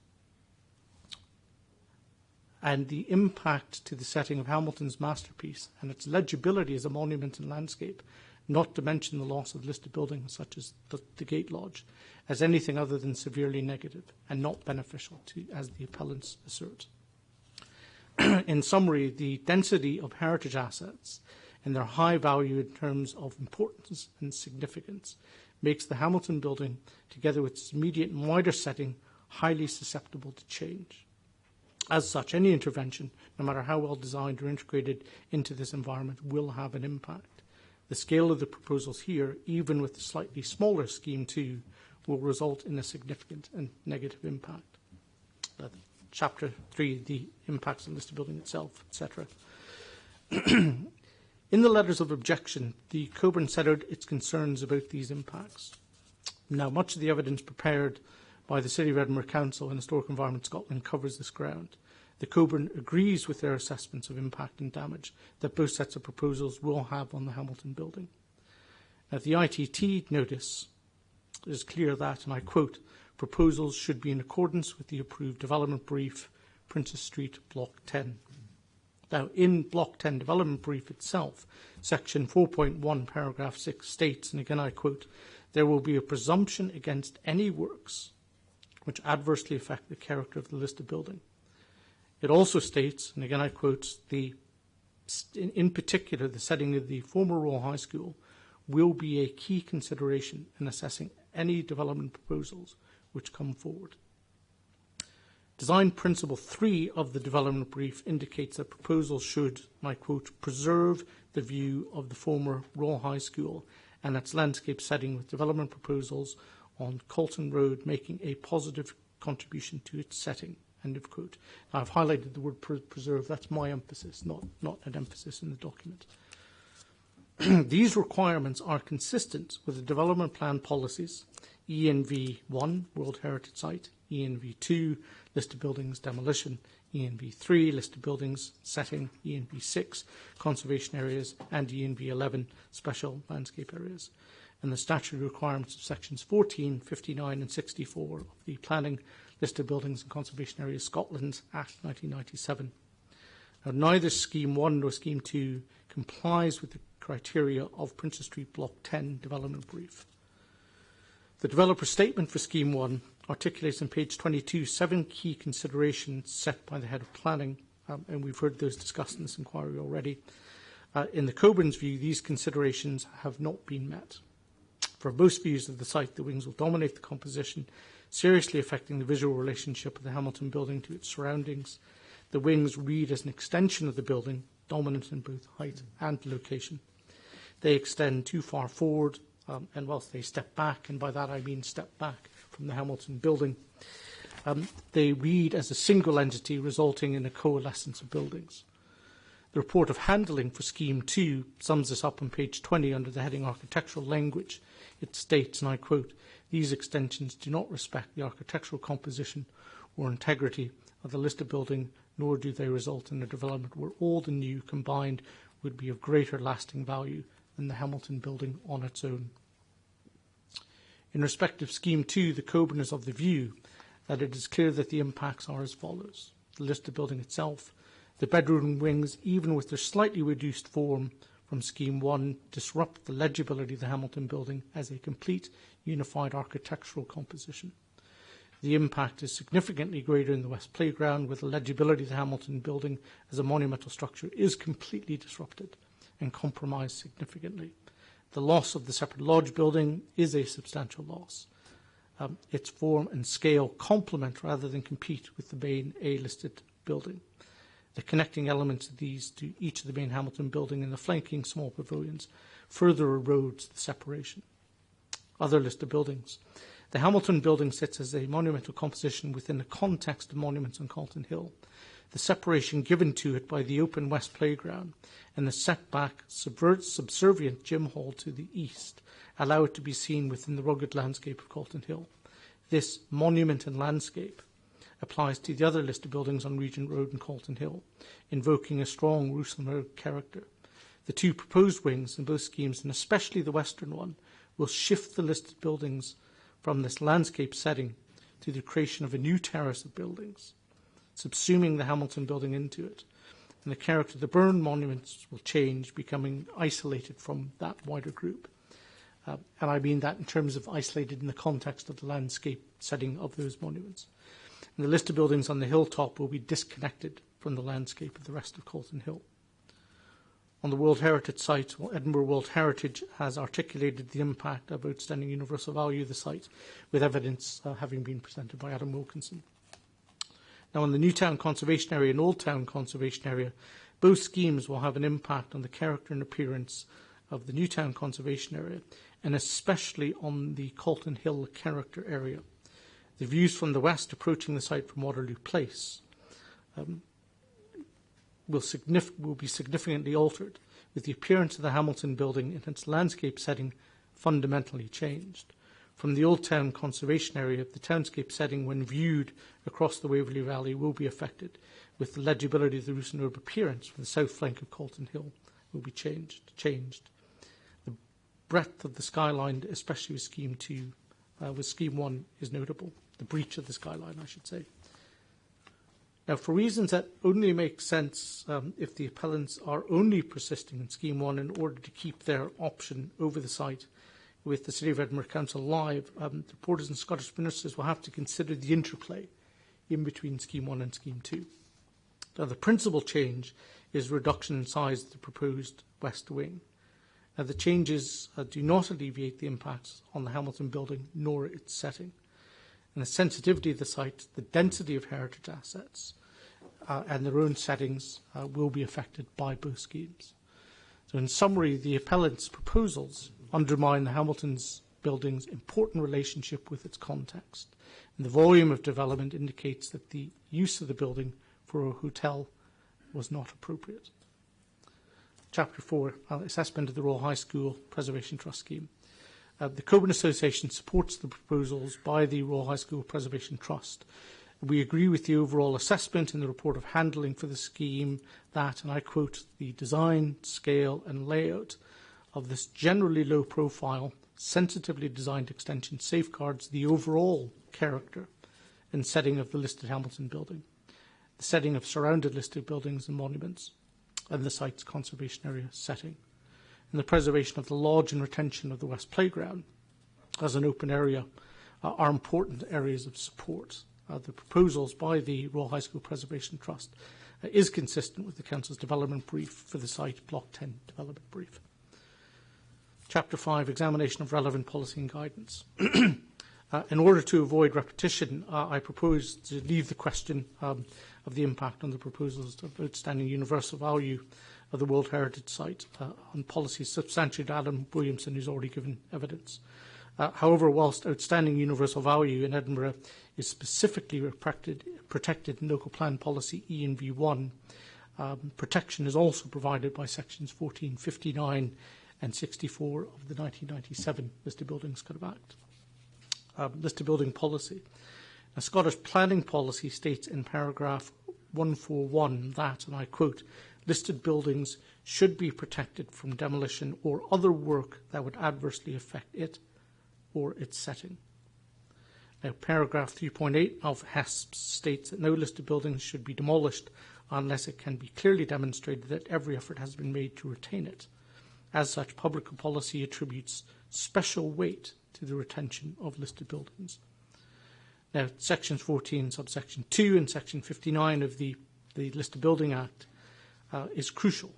and the impact to the setting of Hamilton's masterpiece and its legibility as a monument and landscape, not to mention the loss of listed buildings such as the Gate Lodge, as anything other than severely negative and not beneficial to, as the appellants assert. In summary, the density of heritage assets and their high value in terms of importance and significance makes the Hamilton building, together with its immediate and wider setting, highly susceptible to change. As such, any intervention, no matter how well designed or integrated into this environment, will have an impact. The scale of the proposals here, even with the slightly smaller Scheme 2, will result in a significant and negative impact. Chapter 3, the impacts on listed building itself, etc. In the letters of objection, the Coburn set out its concerns about these impacts. Now, much of the evidence prepared by the City of Edinburgh Council and Historic Environment Scotland covers this ground. The Coburn agrees with their assessments of impact and damage that both sets of proposals will have on the Hamilton building. Now, the ITT notice is clear that, and I quote, proposals should be in accordance with the approved development brief, Princess Street, Block 10. Now, in Block 10 development brief itself, section 4.1, paragraph 6 states, and again I quote, there will be a presumption against any works which adversely affect the character of the listed building. It also states, and again I quote, in particular, the setting of the former Royal High School will be a key consideration in assessing any development proposals which come forward. Design Principle 3 of the development brief indicates that proposals should, and I quote, preserve the view of the former Royal High School and its landscape setting, with development proposals on Colton Road making a positive contribution to its setting, end of quote. Now, I've highlighted the word preserve. That's my emphasis, not an emphasis in the document. These requirements are consistent with the development plan policies, ENV 1, World Heritage Site, ENV 2, listed buildings demolition, ENV 3, listed buildings setting, ENV 6, conservation areas, and ENV 11, special landscape areas, and the statutory requirements of sections 14, 59 and 64 of the Planning, Listed Buildings and Conservation Areas Scotland Act 1997. Now, neither Scheme 1 nor Scheme 2 complies with the criteria of Princess Street Block 10 development brief. The developer statement for Scheme 1 articulates on page 22 7 key considerations set by the head of planning, and we've heard those discussed in this inquiry already. In the Coburn's view, these considerations have not been met. For most views of the site, the wings will dominate the composition, seriously affecting the visual relationship of the Hamilton building to its surroundings. The wings read as an extension of the building, dominant in both height and location. They extend too far forward, and whilst they step back, and by that I mean step back from the Hamilton building, they read as a single entity, resulting in a coalescence of buildings. The report of handling for Scheme 2 sums this up on page 20 under the heading Architectural Language. It states, and I quote, these extensions do not respect the architectural composition or integrity of the listed building, nor do they result in a development where all the new combined would be of greater lasting value than the Hamilton building on its own. In respect of Scheme 2, the Coburn is of the view that it is clear that the impacts are as follows. The listed building itself, the bedroom wings, even with their slightly reduced form from Scheme 1, disrupt the legibility of the Hamilton building as a complete, unified architectural composition. The impact is significantly greater in the West Playground, where the legibility of the Hamilton building as a monumental structure is completely disrupted and compromised significantly. The loss of the separate lodge building is a substantial loss. Its form and scale complement rather than compete with the main A-listed building. The connecting elements of these to each of the main Hamilton building and the flanking small pavilions further erodes the separation. Other listed buildings. The Hamilton building sits as a monumental composition within the context of monuments on Calton Hill. The separation given to it by the open West Playground and the setback subservient gym hall to the east allow it to be seen within the rugged landscape of Calton Hill. This monument and landscape applies to the other listed buildings on Regent Road and Calton Hill, invoking a strong Russelmer character. The two proposed wings in both schemes, and especially the western one, will shift the listed buildings from this landscape setting to the creation of a new terrace of buildings, subsuming the Hamilton building into it. And the character of the burned monuments will change, becoming isolated from that wider group. And I mean that in terms of isolated in the context of the landscape setting of those monuments. And the listed buildings on the hilltop will be disconnected from the landscape of the rest of Calton Hill. On the World Heritage site, Edinburgh World Heritage has articulated the impact of outstanding universal value of the site, with evidence having been presented by Adam Wilkinson. Now, on the Newtown Conservation Area and Old Town Conservation Area, both schemes will have an impact on the character and appearance of the Newtown Conservation Area, and especially on the Calton Hill character area. The views from the west approaching the site from Waterloo Place will be significantly altered, with the appearance of the Hamilton building and its landscape setting fundamentally changed. From the Old Town Conservation Area, the townscape setting, when viewed across the Waverley Valley, will be affected, with the legibility of the Roos and Orb appearance from the south flank of Calton Hill will be changed. The breadth of the skyline, especially with Scheme 2, with Scheme 1, is notable. The breach of the skyline, I should say. Now, for reasons that only make sense if the appellants are only persisting in Scheme 1 in order to keep their option over the site with the City of Edinburgh Council live, the reporters and Scottish ministers will have to consider the interplay in between Scheme 1 and Scheme 2. Now, the principal change is reduction in size of the proposed west wing. Now, the changes do not alleviate the impacts on the Hamilton building nor its setting. And the sensitivity of the site, the density of heritage assets, and their own settings will be affected by both schemes. So in summary, the appellant's proposals undermine the Hamilton's building's important relationship with its context. And the volume of development indicates that the use of the building for a hotel was not appropriate. Chapter 4, Assessment of the Royal High School Preservation Trust Scheme. The Coburn Association supports the proposals by the Royal High School Preservation Trust. We agree with the overall assessment in the report of handling for the scheme that, and I quote, the design, scale and layout of this generally low profile, sensitively designed extension safeguards the overall character and setting of the listed Hamilton building, the setting of surrounded listed buildings and monuments, and the site's conservation area setting. And the preservation of the lodge and retention of the West Playground as an open area are important areas of support. The proposals by the Royal High School Preservation Trust is consistent with the Council's development brief for the site, Block 10 development brief. Chapter 5, Examination of Relevant Policy and Guidance. In order to avoid repetition, I propose to leave the question of the impact on the proposals of outstanding universal value of the World Heritage Site on policies substantiated to Adam Williamson, who's already given evidence. However, whilst outstanding universal value in Edinburgh is specifically protected in Local Plan Policy E and V1, protection is also provided by Sections 1459 and 64 of the 1997 Listed Buildings Code of Act. Listed Building Policy. A Scottish planning policy states in paragraph 141 that, and I quote, listed buildings should be protected from demolition or other work that would adversely affect it or its setting. Now, paragraph 3.8 of HESP states that no listed buildings should be demolished unless it can be clearly demonstrated that every effort has been made to retain it. As such, public policy attributes special weight to the retention of listed buildings. Now, sections 14, subsection 2 and section 59 of the Listed Building Act are crucial.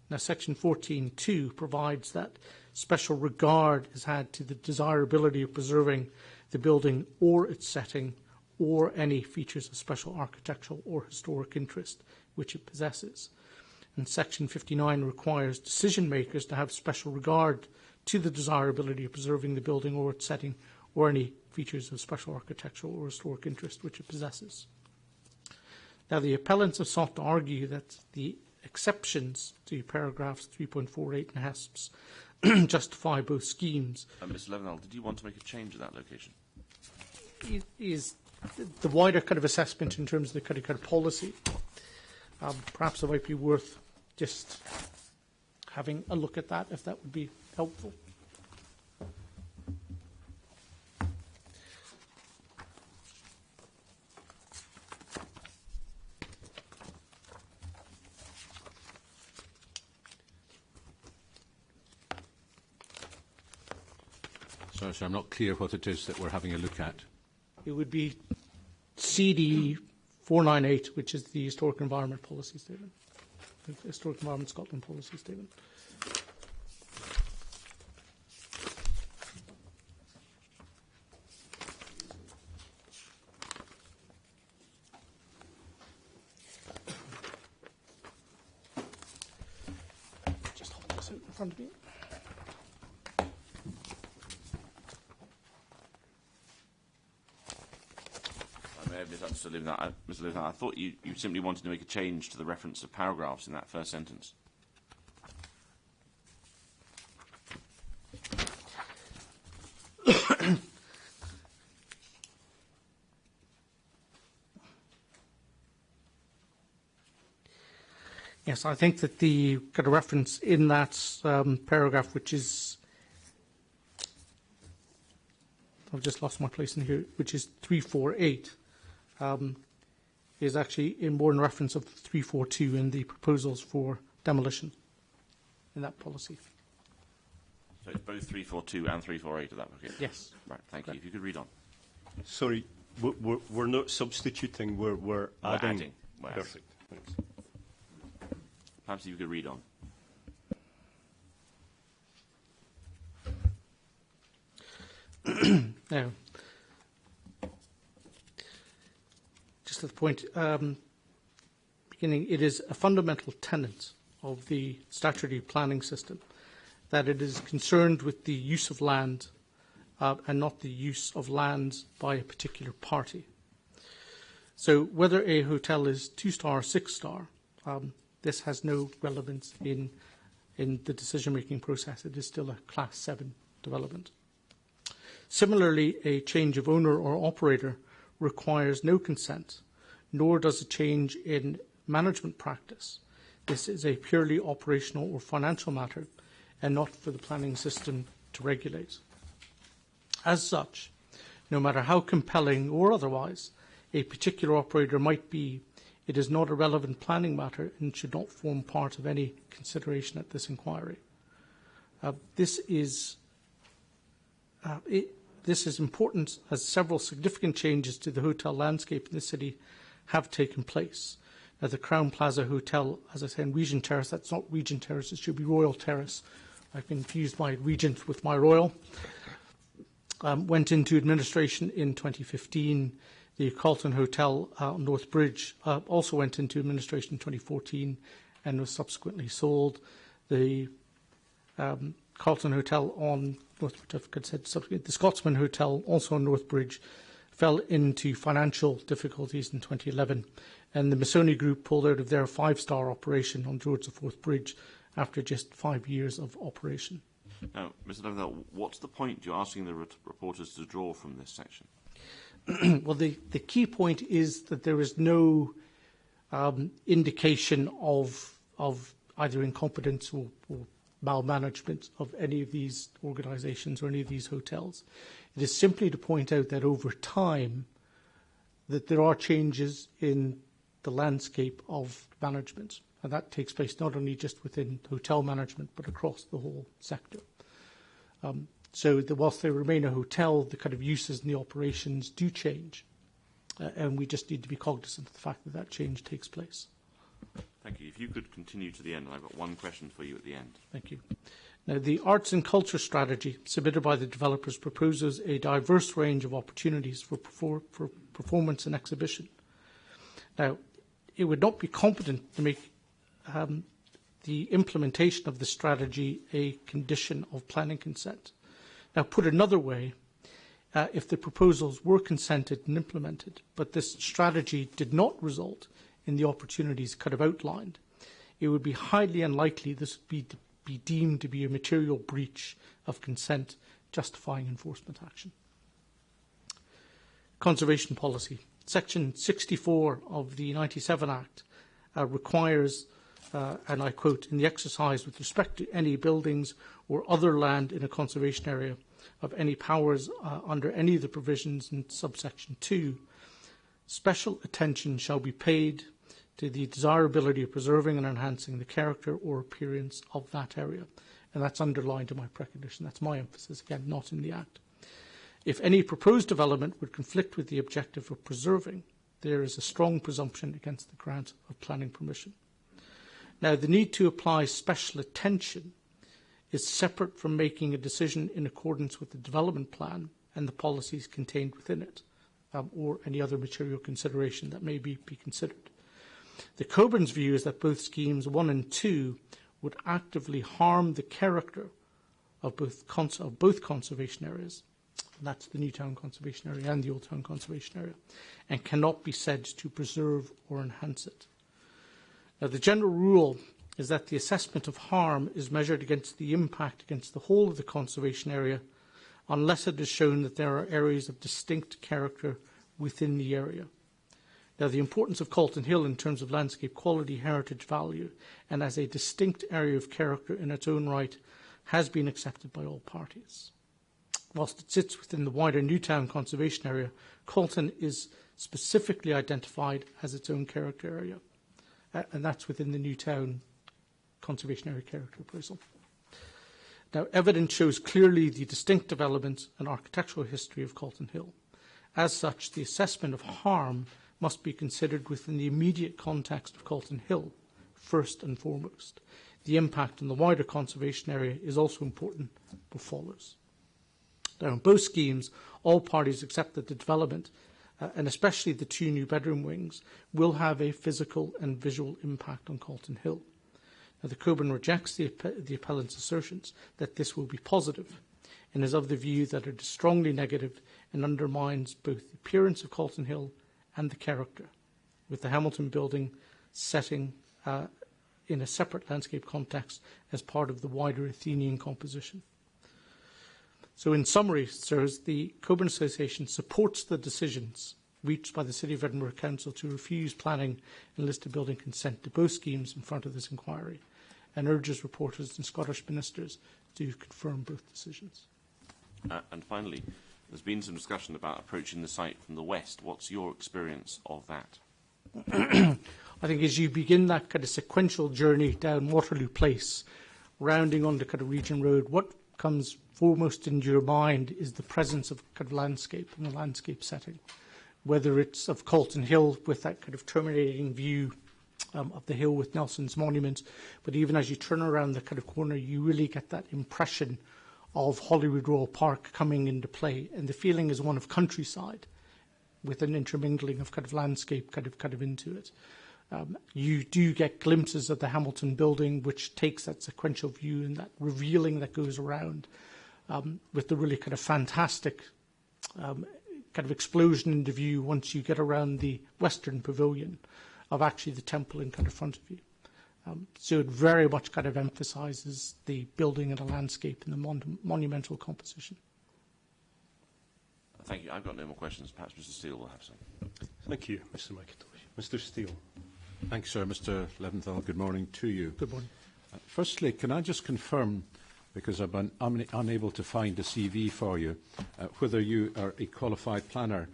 Now, section 14.2 provides that special regard is had to the desirability of preserving the building or its setting or any features of special architectural or historic interest which it possesses. And section 59 requires decision makers to have special regard to the desirability of preserving the building or its setting or any features of special architectural or historic interest which it possesses. Now, the appellants have sought to argue that the exceptions to paragraphs 3.48 and HESPs justify both schemes. Mr. Leventhal, did you want to make a change in that location? Is the wider kind of assessment in terms of the kind of policy. Perhaps it might be worth just having a look at that, if that would be helpful. So I'm not clear what it is that we're having a look at. It would be CD 498, which is the Historic Environment Policy Statement. the Historic Environment Scotland policy statement. Just hold this out in front of me. Mr. Livingston, I thought you simply wanted to make a change to the reference of paragraphs in that first sentence. Yes, I think that the kind of reference in that paragraph, which is, I've just lost my place in here, which is 348, is actually more in reference of 342 in the proposals for demolition in that policy. So it's both 342 and 348 of that book? Yes. Right, thank you. If you could read on. Sorry, we're not substituting, we're adding. Well, perfect. Thanks. Perhaps if you could read on. Now, just at the point beginning, it is a fundamental tenet of the statutory planning system that it is concerned with the use of land and not the use of land by a particular party. So whether a hotel is 2-star or 6-star, this has no relevance in the decision-making process. It is still a Class 7 development. Similarly, a change of owner or operator requires no consent, nor does a change in management practice. This is a purely operational or financial matter and not for the planning system to regulate. As such, no matter how compelling or otherwise a particular operator might be, it is not a relevant planning matter and should not form part of any consideration at this inquiry. This is important as several significant changes to the hotel landscape in the city have taken place. Now, the Crown Plaza Hotel, as I said, in Regent Terrace, that's not Regent Terrace, it should be Royal Terrace. I've confused my Regent with my Royal. Went into administration in 2015. The Carlton Hotel on North Bridge also went into administration in 2014 and was subsequently sold. The Carlton Hotel on North Bridge, I said subsequently, the Scotsman Hotel, also on North Bridge, fell into financial difficulties in 2011, and the Missoni Group pulled out of their 5-star operation on George IV Bridge after just 5 years of operation. Now, Mr. Leventhal, what's the point you're asking the reporters to draw from this section? Well, the key point is that there is no indication of either incompetence or malmanagement of any of these organisations or any of these hotels. It is simply to point out that over time that there are changes in the landscape of management, and that takes place not only just within hotel management but across the whole sector. So whilst they remain a hotel, the kind of uses and the operations do change, and we just need to be cognizant of the fact that that change takes place. Thank you. If you could continue to the end, and I've got one question for you at the end. Thank you. Now, the arts and culture strategy submitted by the developers proposes a diverse range of opportunities for performance and exhibition. Now, it would not be competent to make the implementation of the strategy a condition of planning consent. Now, put another way, if the proposals were consented and implemented, but this strategy did not result in the opportunities kind of outlined, it would be highly unlikely this would be deemed to be a material breach of consent justifying enforcement action. Conservation policy. Section 64 of the 97 Act requires, and I quote, in the exercise with respect to any buildings or other land in a conservation area of any powers under any of the provisions in subsection 2, special attention shall be paid to the desirability of preserving and enhancing the character or appearance of that area. And that's underlined in my precondition. That's my emphasis, again, not in the Act. If any proposed development would conflict with the objective of preserving, there is a strong presumption against the grant of planning permission. Now, the need to apply special attention is separate from making a decision in accordance with the development plan and the policies contained within it, or any other material consideration that may be considered. The Coburn's view is that both schemes 1 and 2 would actively harm the character of both conservation areas, and that's the Newtown Conservation Area and the Old Town Conservation Area, and cannot be said to preserve or enhance it. Now, the general rule is that the assessment of harm is measured against the impact against the whole of the conservation area, unless it is shown that there are areas of distinct character within the area. Now, the importance of Calton Hill in terms of landscape quality, heritage value, and as a distinct area of character in its own right has been accepted by all parties. Whilst it sits within the wider Newtown Conservation Area, Calton is specifically identified as its own character area, and that's within the Newtown Conservation Area Character Appraisal. Now, evidence shows clearly the distinctive elements and architectural history of Calton Hill. As such, the assessment of harm must be considered within the immediate context of Calton Hill, first and foremost. The impact on the wider conservation area is also important, but follows. Now, in both schemes, all parties accept that the development, and especially the 2 new bedroom wings, will have a physical and visual impact on Calton Hill. Now, the Coburn rejects the appellant's assertions that this will be positive, and is of the view that it is strongly negative and undermines both the appearance of Calton Hill and the character, with the Hamilton building setting in a separate landscape context as part of the wider Athenian composition. So in summary, sirs, the Coburn Association supports the decisions reached by the City of Edinburgh Council to refuse planning and listed building consent to both schemes in front of this inquiry, and urges reporters and Scottish ministers to confirm both decisions. And finally, there's been some discussion about approaching the site from the west. What's your experience of that? I think as you begin that kind of sequential journey down Waterloo Place, rounding onto kind of Regent Road, what comes foremost into your mind is the presence of kind of landscape and the landscape setting, whether it's of Calton Hill with that kind of terminating view of the hill with Nelson's monument, but even as you turn around the kind of corner, you really get that impression of Holyrood Royal Park coming into play, and the feeling is one of countryside with an intermingling of kind of landscape kind of into it. You do get glimpses of the Hamilton building, which takes that sequential view and that revealing that goes around, with the really kind of fantastic kind of explosion into view once you get around the western pavilion of actually the temple in kind of front of you. So it very much kind of emphasises the building and the landscape and the monumental composition. Thank you. I've got no more questions. Perhaps Mr. Steele will have some. Thank you, Mr. McIntosh. Mr. Steele. Thank you, sir. Mr. Leventhal, good morning to you. Good morning. Firstly, can I just confirm, because I've been unable to find a CV for you, whether you are a qualified planner,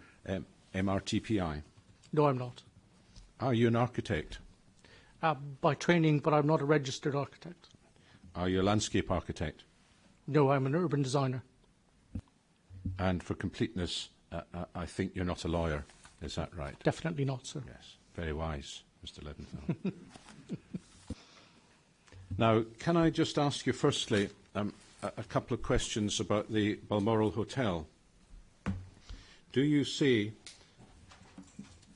MRTPI? No, I'm not. Are you an architect? By training, but I'm not a registered architect. Are you a landscape architect? No, I'm an urban designer. And for completeness, I think you're not a lawyer. Is that right? Definitely not, sir. Yes. Very wise, Mr. Leventhal. Now, can I just ask you firstly a couple of questions about the Balmoral Hotel? Do you say,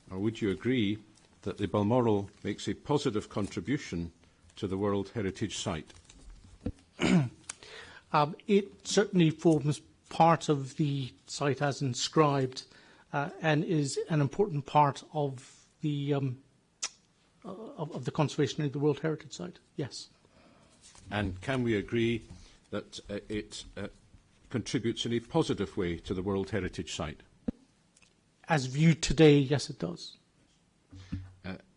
or would you agree, that the Balmoral makes a positive contribution to the World Heritage Site? It certainly forms part of the site as inscribed, and is an important part of the conservation of the World Heritage Site. Yes. And can we agree that it contributes in a positive way to the World Heritage Site? As viewed today, yes, it does.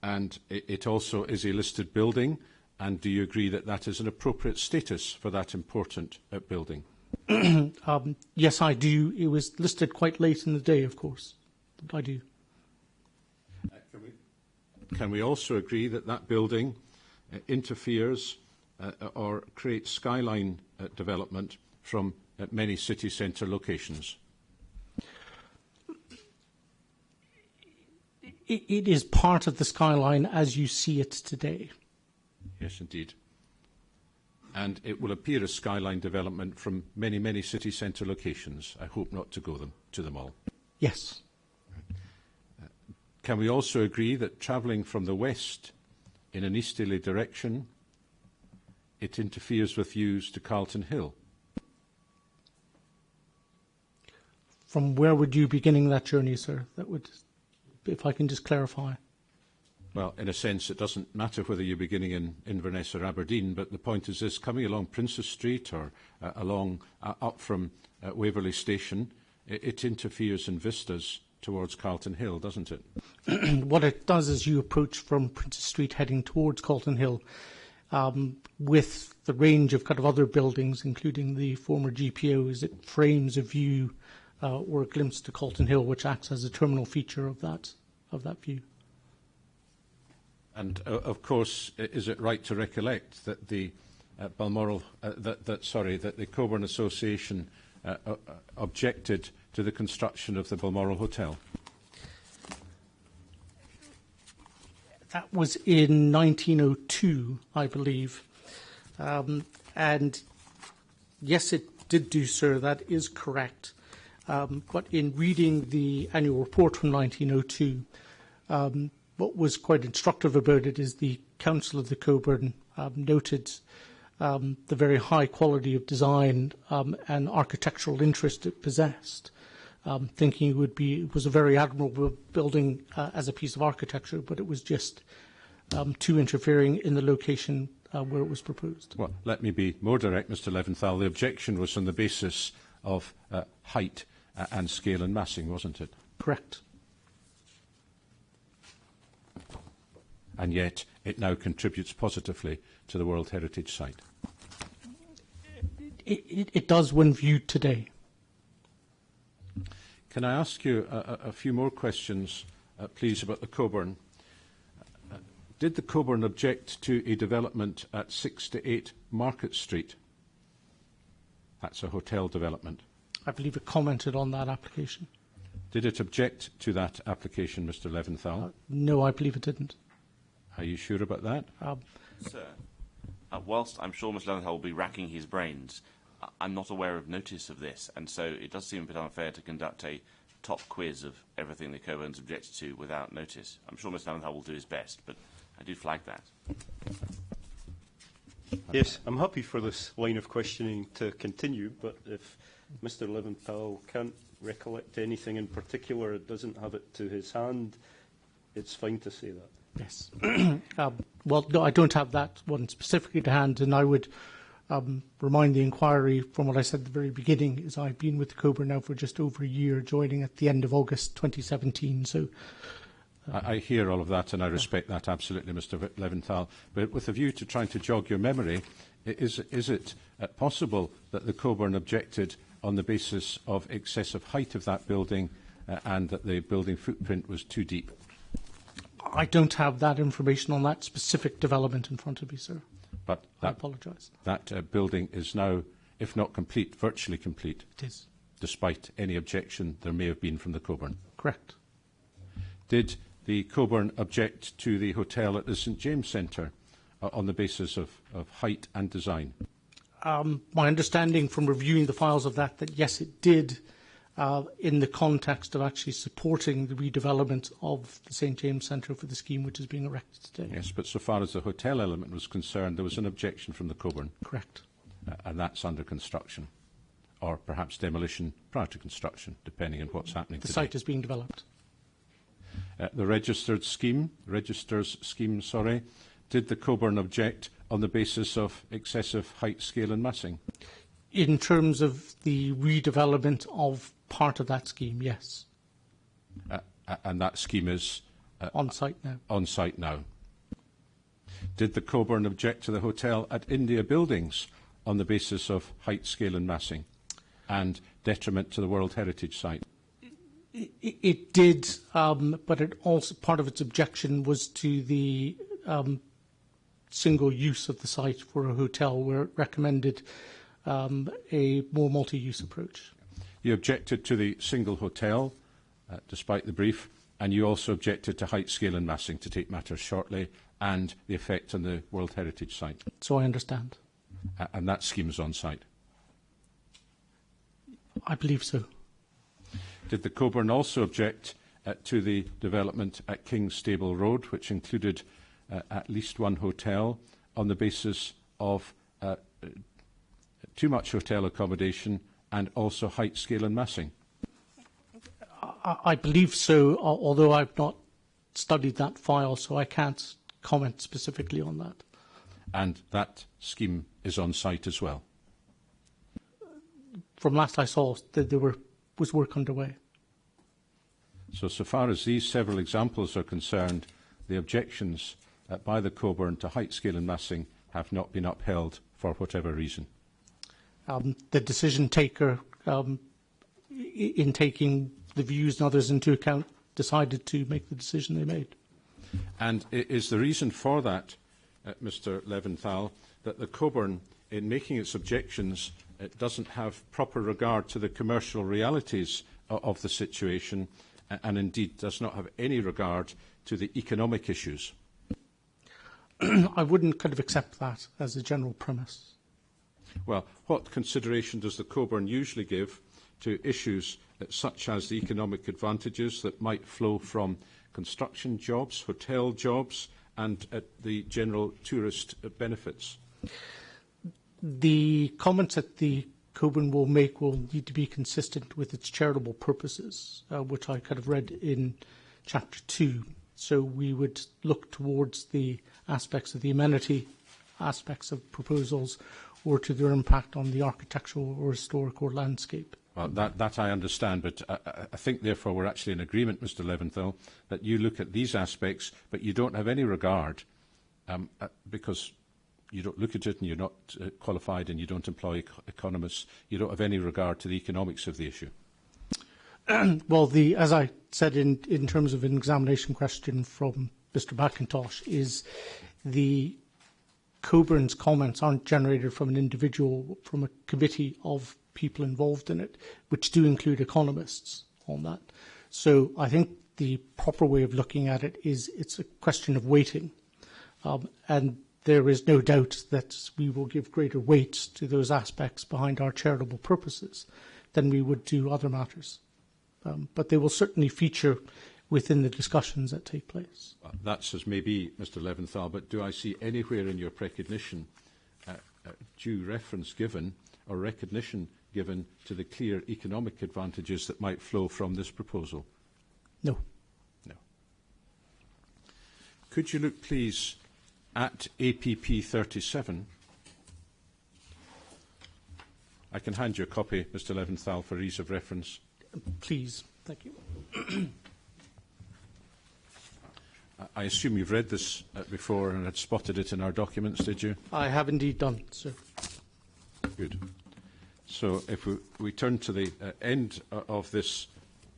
And it also is a listed building, and do you agree that that is an appropriate status for that important building? Yes, I do. It was listed quite late in the day, of course. But I do. Can we also agree that that building interferes or creates skyline development from many city centre locations? It is part of the skyline as you see it today. Yes, indeed. And it will appear a skyline development from many, many city centre locations. I hope not to go to them all. Yes. Can we also agree that travelling from the west in an easterly direction, it interferes with views to Carlton Hill? From where would you be beginning that journey, sir? That would, if I can just clarify. Well, in a sense, it doesn't matter whether you're beginning in Inverness or Aberdeen, but the point is this: coming along Princess Street or up from Waverley Station, it interferes in vistas towards Carlton Hill, doesn't it? What it does is you approach from Princess Street heading towards Carlton Hill with the range of kind of other buildings, including the former GPOs. It frames a view or a glimpse to Carlton Hill, which acts as a terminal feature of that view. And of course, is it right to recollect that the Balmoral, that the Coburn Association objected to the construction of the Balmoral Hotel? That was in 1902, I believe. And yes, it did do, sir. That is correct. But in reading the annual report from 1902, what was quite instructive about it is the Council of the Coburn noted the very high quality of design and architectural interest it possessed, thinking it was a very admirable building as a piece of architecture, but it was just too interfering in the location where it was proposed. Well, let me be more direct, Mr. Leventhal. The objection was on the basis of height and scale and massing, wasn't it? Correct. And yet it now contributes positively to the World Heritage Site. It does when viewed today. Can I ask you a few more questions, please, about the Coburn? Did the Coburn object to a development at 6 to 8 Market Street? That's a hotel development. I believe it commented on that application. Did it object to that application, Mr. Leventhal? No, I believe it didn't. Are you sure about that? Sir, whilst I'm sure Mr. Leventhal will be racking his brains, I'm not aware of notice of this, and so it does seem a bit unfair to conduct a top quiz of everything the Coburns objected to without notice. I'm sure Mr. Leventhal will do his best, but I do flag that. Yes, I'm happy for this line of questioning to continue, but if Mr. Leventhal can't recollect anything in particular, doesn't have it to his hand, it's fine to say that. Yes. Well, no, I don't have that one specifically to hand, and I would remind the inquiry from what I said at the very beginning is I've been with the Coburn now for just over a year, joining at the end of August 2017. So I hear all of that, and I respect that absolutely, Mr. Leventhal. But with a view to trying to jog your memory, is it possible that the Coburn objected on the basis of excessive height of that building and that the building footprint was too deep? I don't have that information on that specific development in front of me, sir. But I apologise. That building is now, if not complete, virtually complete. It is. Despite any objection there may have been from the Coburn. Correct. Did the Coburn object to the hotel at the St James Centre on the basis of height and design? My understanding from reviewing the files of that yes, it did, in the context of actually supporting the redevelopment of the St James Centre for the scheme which is being erected today. Yes, but so far as the hotel element was concerned, there was an objection from the Coburn. Correct. And that's under construction, or perhaps demolition prior to construction, depending on what's happening today. The site is being developed. The register's scheme, did the Coburn object on the basis of excessive height, scale and massing? In terms of the redevelopment of part of that scheme, yes. And that scheme is on site now. On site now. Did the Coburn object to the hotel at India Buildings on the basis of height, scale and massing and detriment to the World Heritage Site? It did, but it also part of its objection was to the single use of the site for a hotel, where it recommended a more multi-use approach. You objected to the single hotel, despite the brief, And you also objected to height, scale and massing, to take matters shortly, and the effect on the World Heritage Site. So I understand. And that scheme is on site. I believe so. Did the Coburn also object to the development at King's Stable Road, which included at least one hotel, on the basis of too much hotel accommodation and also height, scale and massing? I believe so, although I've not studied that file, so I can't comment specifically on that. And that scheme is on site as well? From last I saw, there was work underway. So far as these several examples are concerned, the objections by the Coburn to height, scale and massing have not been upheld for whatever reason. The decision taker, in taking the views and others into account, decided to make the decision they made. And is the reason for that, Mr Leventhal, that the Coburn, in making its objections, it doesn't have proper regard to the commercial realities of the situation, and indeed does not have any regard to the economic issues? I wouldn't kind of accept that as a general premise. Well, what consideration does the Coburn usually give to issues such as the economic advantages that might flow from construction jobs, hotel jobs, and the general tourist benefits? The comments that the Coburn will make will need to be consistent with its charitable purposes, which I kind of read in Chapter 2. So we would look towards the aspects of the amenity aspects of proposals, or to their impact on the architectural or historic or landscape. Well, that I understand, but I think, therefore, we're actually in agreement, Mr Leventhal, that you look at these aspects, but you don't have any regard, because you don't look at it and you're not qualified and you don't employ economists, you don't have any regard to the economics of the issue. Well, as I said in terms of an examination question from Mr McIntosh, is the Coburn's comments aren't generated from an individual, from a committee of people involved in it, which do include economists on that. So I think the proper way of looking at it is it's a question of weighting. And there is no doubt that we will give greater weight to those aspects behind our charitable purposes than we would do other matters. But they will certainly feature within the discussions that take place. Well, that's as may be, Mr Leventhal, but do I see anywhere in your precognition due reference given or recognition given to the clear economic advantages that might flow from this proposal? No. No. Could you look, please, at APP 37? I can hand you a copy, Mr Leventhal, for ease of reference. Please. Thank you. I assume you've read this before and had spotted it in our documents, did you? I have indeed done, sir. Good. So if we turn to the end of this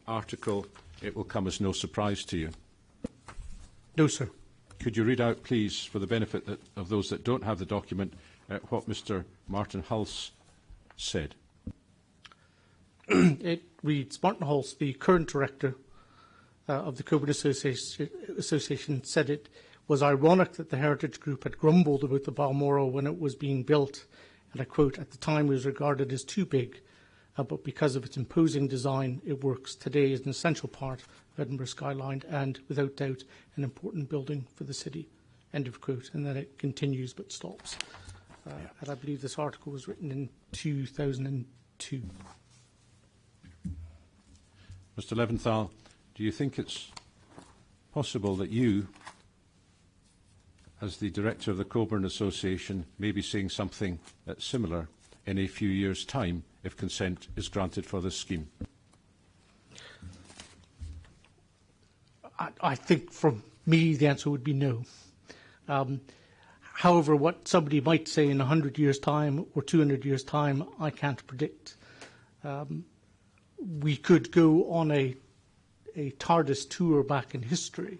article, it will come as no surprise to you. No, sir. Could you read out, please, for the benefit of those that don't have the document, what Mr Martin Hulse said? It reads, Martin Hulse, the current director of the Coburn Association, said it was ironic that the Heritage Group had grumbled about the Balmoral when it was being built, and I quote, at the time it was regarded as too big, but because of its imposing design, it works today as an essential part of Edinburgh skyline and, without doubt, an important building for the city, end of quote. And then it continues but stops. And I believe this article was written in 2002. Mr Leventhal, do you think it's possible that you, as the director of the Coburn Association, may be saying something similar in a few years' time if consent is granted for this scheme? I think from me the answer would be no. However, what somebody might say in 100 years' time or 200 years' time, I can't predict. We could go on a TARDIS tour back in history,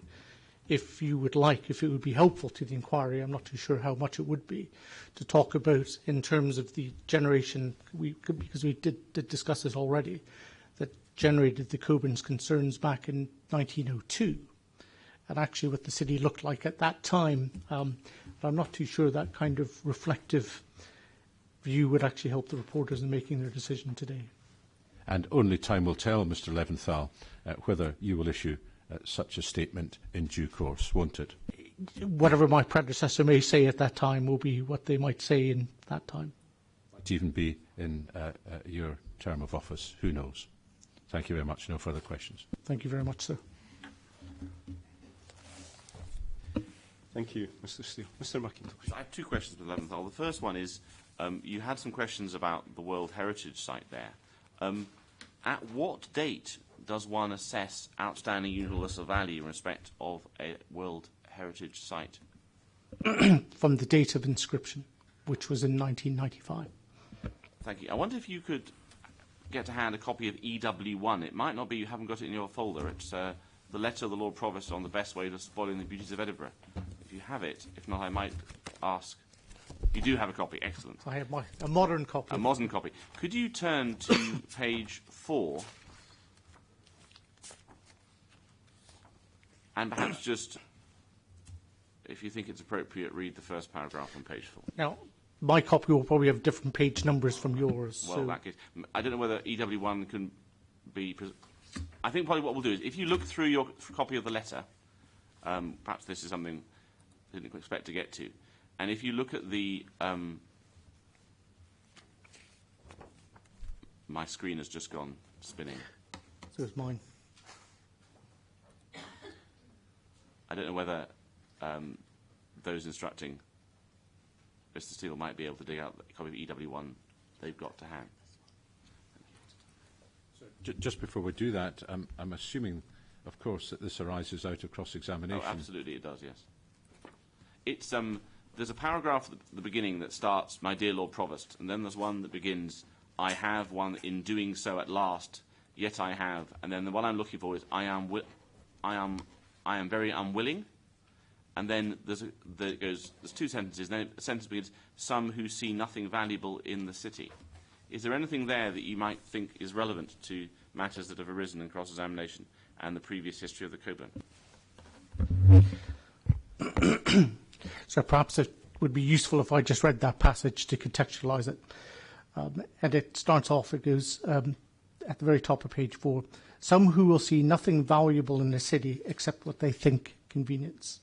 if you would like, if it would be helpful to the inquiry. I'm not too sure how much it would be, to talk about in terms of the generation, because we did discuss this already, that generated the Coburn's concerns back in 1902, and actually what the city looked like at that time. But I'm not too sure that kind of reflective view would actually help the reporters in making their decision today. And only time will tell, Mr Leventhal, whether you will issue such a statement in due course, won't it? Whatever my predecessor may say at that time will be what they might say in that time. Might even be in your term of office. Who knows? Thank you very much. No further questions. Thank you very much, sir. Thank you, Mr Steele. Mr McIntosh. I have two questions, Mr Leventhal. The first one is, you had some questions about the World Heritage Site there. At what date does one assess outstanding universal value in respect of a World Heritage Site? From the date of inscription, which was in 1995. Thank you. I wonder if you could get to hand a copy of EW1. It might not be you haven't got it in your folder. It's the letter of the Lord Provost on the best way of spoiling the beauties of Edinburgh. If you have it, if not, I might ask. You do have a copy. Excellent. I have a modern copy. A modern copy. Could you turn to page 4 and perhaps just, if you think it's appropriate, read the first paragraph on page 4? Now, my copy will probably have different page numbers from yours. Well, so. that case, I don't know whether EW1 can be... I think probably what we'll do is, if you look through your copy of the letter, perhaps this is something I didn't expect to get to, and if you look at the... my screen has just gone spinning. So is mine. I don't know whether those instructing Mr Steele might be able to dig out the copy of EW1 they've got to hand. Just before we do that, I'm assuming, of course, that this arises out of cross-examination. Oh, absolutely it does, yes. It's, there's a paragraph at the beginning that starts, "My dear Lord Provost," and then there's one that begins, "I have one in doing so at last, yet I have," and then the one I'm looking for is, I am very unwilling," and then there's two sentences, then a sentence begins, "some who see nothing valuable in the city." Is there anything there that you might think is relevant to matters that have arisen in cross-examination and the previous history of the Coburn? So perhaps it would be useful if I just read that passage to contextualise it. And it starts off, it goes at the very top of page 4, "Some who will see nothing valuable in the city except what they think convenience.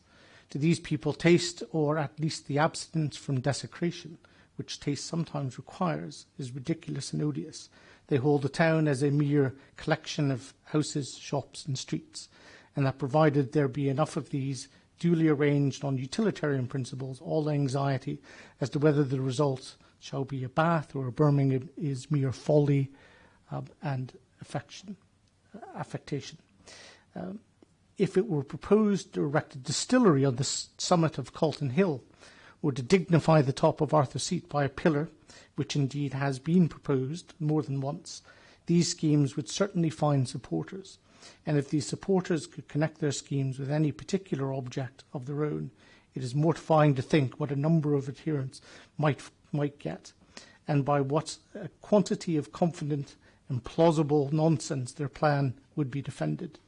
To these people, taste, or at least the abstinence from desecration, which taste sometimes requires, is ridiculous and odious. They hold the town as a mere collection of houses, shops and streets, and that provided there be enough of these duly arranged on utilitarian principles, all anxiety as to whether the result shall be a bath or a Birmingham is mere folly and affectation. If it were proposed to erect a distillery on the summit of Calton Hill, or to dignify the top of Arthur's Seat by a pillar, which indeed has been proposed more than once, these schemes would certainly find supporters. And if these supporters could connect their schemes with any particular object of their own, it is mortifying to think what a number of adherents might get, and by what a quantity of confident and plausible nonsense their plan would be defended.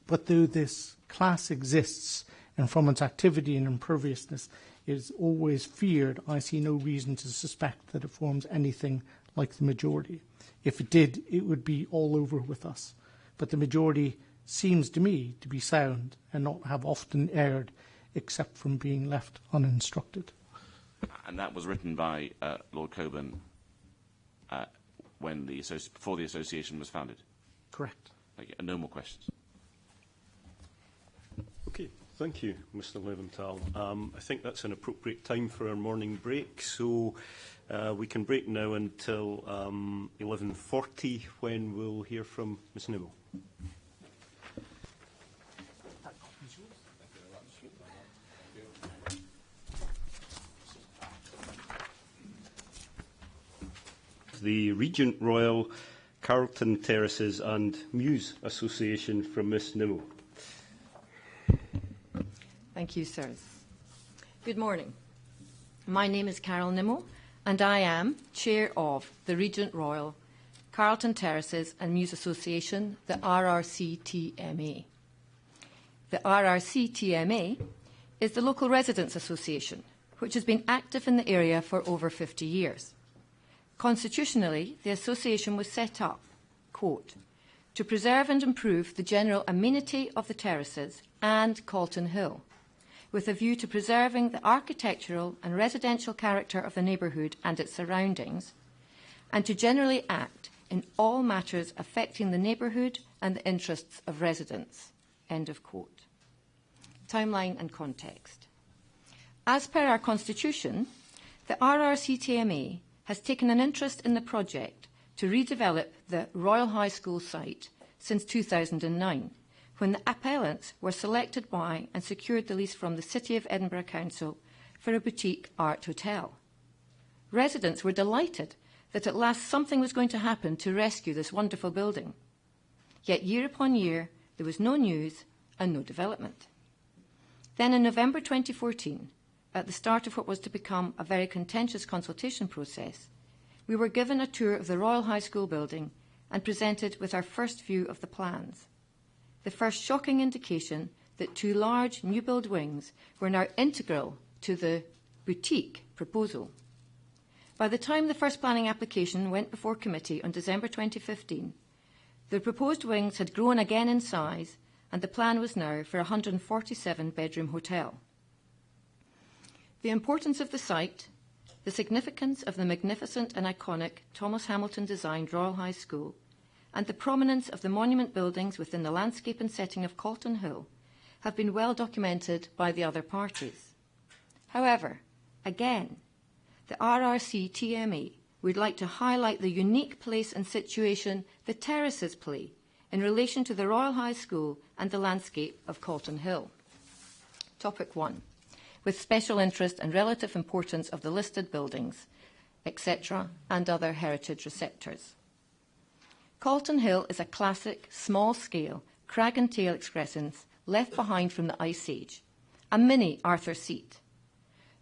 But though this class exists, and from its activity and imperviousness is always feared, I see no reason to suspect that it forms anything like the majority. If it did, it would be all over with us. But the majority seems to me to be sound and not have often erred, except from being left uninstructed." And that was written by Lord Coburn before the association was founded? Correct. Thank you. And no more questions. Okay, thank you, Mr Leventhal. I think that's an appropriate time for our morning break, so we can break now until 11:40, when we'll hear from Ms Nimmo. The Regent Royal, Carlton Terraces and Mews Association from Ms Nimmo. Thank you, sirs. Good morning. My name is Carol Nimmo, and I am Chair of the Regent Royal, Carlton Terraces and Mews Association, the RRCTMA. The RRCTMA is the local residents' association, which has been active in the area for over 50 years. Constitutionally, the association was set up, quote, to preserve and improve the general amenity of the terraces and Calton Hill, with a view to preserving the architectural and residential character of the neighbourhood and its surroundings, and to generally act in all matters affecting the neighbourhood and the interests of residents. End of quote. Timeline and context. As per our Constitution, the RRCTMA has taken an interest in the project to redevelop the Royal High School site since 2009, when the appellants were selected by and secured the lease from the City of Edinburgh Council for a boutique art hotel. Residents were delighted that at last something was going to happen to rescue this wonderful building. Yet year upon year, there was no news and no development. Then in November 2014, at the start of what was to become a very contentious consultation process, we were given a tour of the Royal High School building and presented with our first view of the plans. The first shocking indication that two large new build wings were now integral to the boutique proposal. By the time the first planning application went before committee on December 2015, the proposed wings had grown again in size, and the plan was now for a 147-bedroom hotel. The importance of the site, the significance of the magnificent and iconic Thomas Hamilton-designed Royal High School, and the prominence of the monument buildings within the landscape and setting of Calton Hill have been well documented by the other parties. However, again, the RRCTMA would like to highlight the unique place and situation the terraces play in relation to the Royal High School and the landscape of Calton Hill. Topic 1. With special interest and relative importance of the listed buildings, etc., and other heritage receptors. Calton Hill is a classic, small-scale, crag and tail excrescence left behind from the Ice Age, a mini Arthur Seat.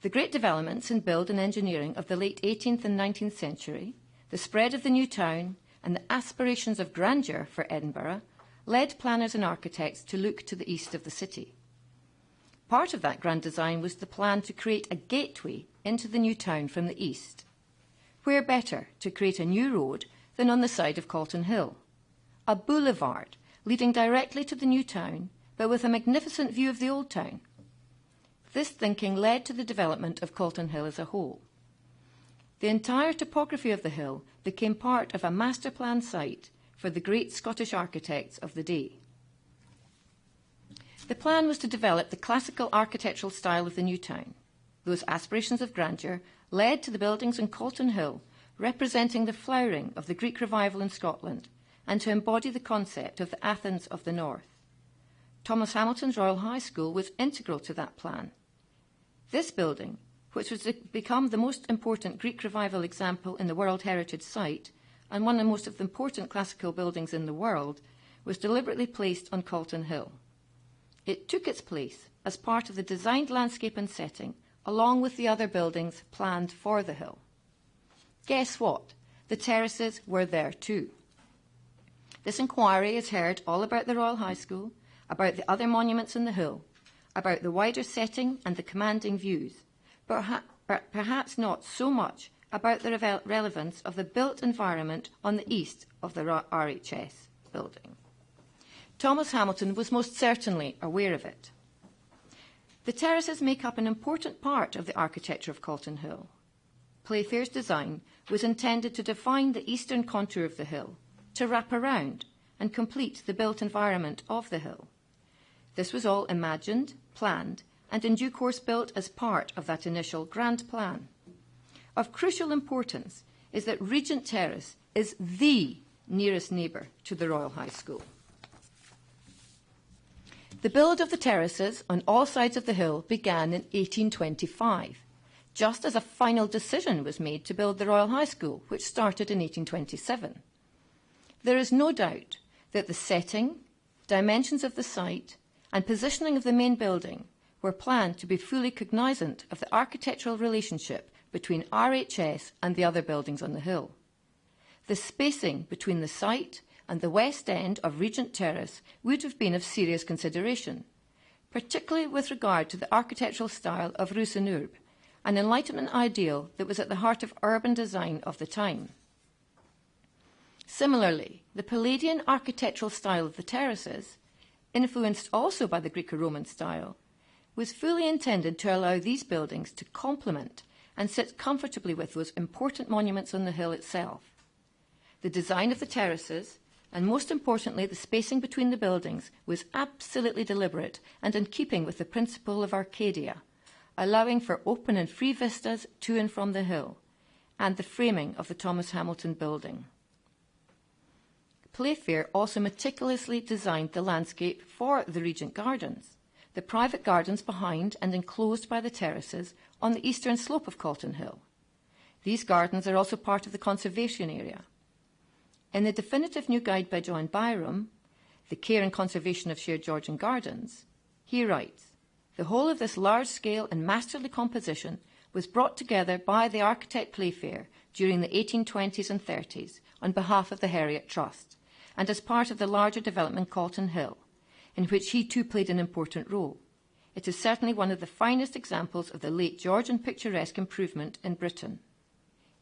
The great developments in build and engineering of the late 18th and 19th century, the spread of the new town, and the aspirations of grandeur for Edinburgh led planners and architects to look to the east of the city. Part of that grand design was the plan to create a gateway into the new town from the east. Where better to create a new road than on the side of Calton Hill? A boulevard leading directly to the new town, but with a magnificent view of the old town. This thinking led to the development of Calton Hill as a whole. The entire topography of the hill became part of a master plan site for the great Scottish architects of the day. The plan was to develop the classical architectural style of the new town. Those aspirations of grandeur led to the buildings in Calton Hill representing the flowering of the Greek revival in Scotland and to embody the concept of the Athens of the North. Thomas Hamilton's Royal High School was integral to that plan. This building, which was to become the most important Greek revival example in the World Heritage Site and one of the most important classical buildings in the world, was deliberately placed on Calton Hill. It took its place as part of the designed landscape and setting, along with the other buildings planned for the hill. Guess what? The terraces were there too. This inquiry has heard all about the Royal High School, about the other monuments in the hill, about the wider setting and the commanding views, but perhaps not so much about the relevance of the built environment on the east of the RHS building. Thomas Hamilton was most certainly aware of it. The terraces make up an important part of the architecture of Calton Hill. Playfair's design was intended to define the eastern contour of the hill, to wrap around and complete the built environment of the hill. This was all imagined, planned, and in due course built as part of that initial grand plan. Of crucial importance is that Regent Terrace is the nearest neighbour to the Royal High School. The build of the terraces on all sides of the hill began in 1825, just as a final decision was made to build the Royal High School, which started in 1827. There is no doubt that the setting, dimensions of the site, and positioning of the main building were planned to be fully cognizant of the architectural relationship between RHS and the other buildings on the hill. the spacing between the site and the west end of Regent Terrace would have been of serious consideration, particularly with regard to the architectural style of Rue Saint-Urbe, an Enlightenment ideal that was at the heart of urban design of the time. Similarly, the Palladian architectural style of the terraces, influenced also by the Greco-Roman style, was fully intended to allow these buildings to complement and sit comfortably with those important monuments on the hill itself. The design of the terraces, and most importantly the spacing between the buildings, was absolutely deliberate and in keeping with the principle of Arcadia, allowing for open and free vistas to and from the hill, and the framing of the Thomas Hamilton building. Playfair also meticulously designed the landscape for the Regent Gardens, the private gardens behind and enclosed by the terraces on the eastern slope of Calton Hill. These gardens are also part of the conservation area. In the definitive new guide by John Byrom, The Care and Conservation of Shared Georgian Gardens, he writes, "The whole of this large-scale and masterly composition was brought together by the architect Playfair during the 1820s and 30s on behalf of the Heriot Trust, and as part of the larger development Calton Hill, in which he too played an important role. It is certainly one of the finest examples of the late Georgian picturesque improvement in Britain.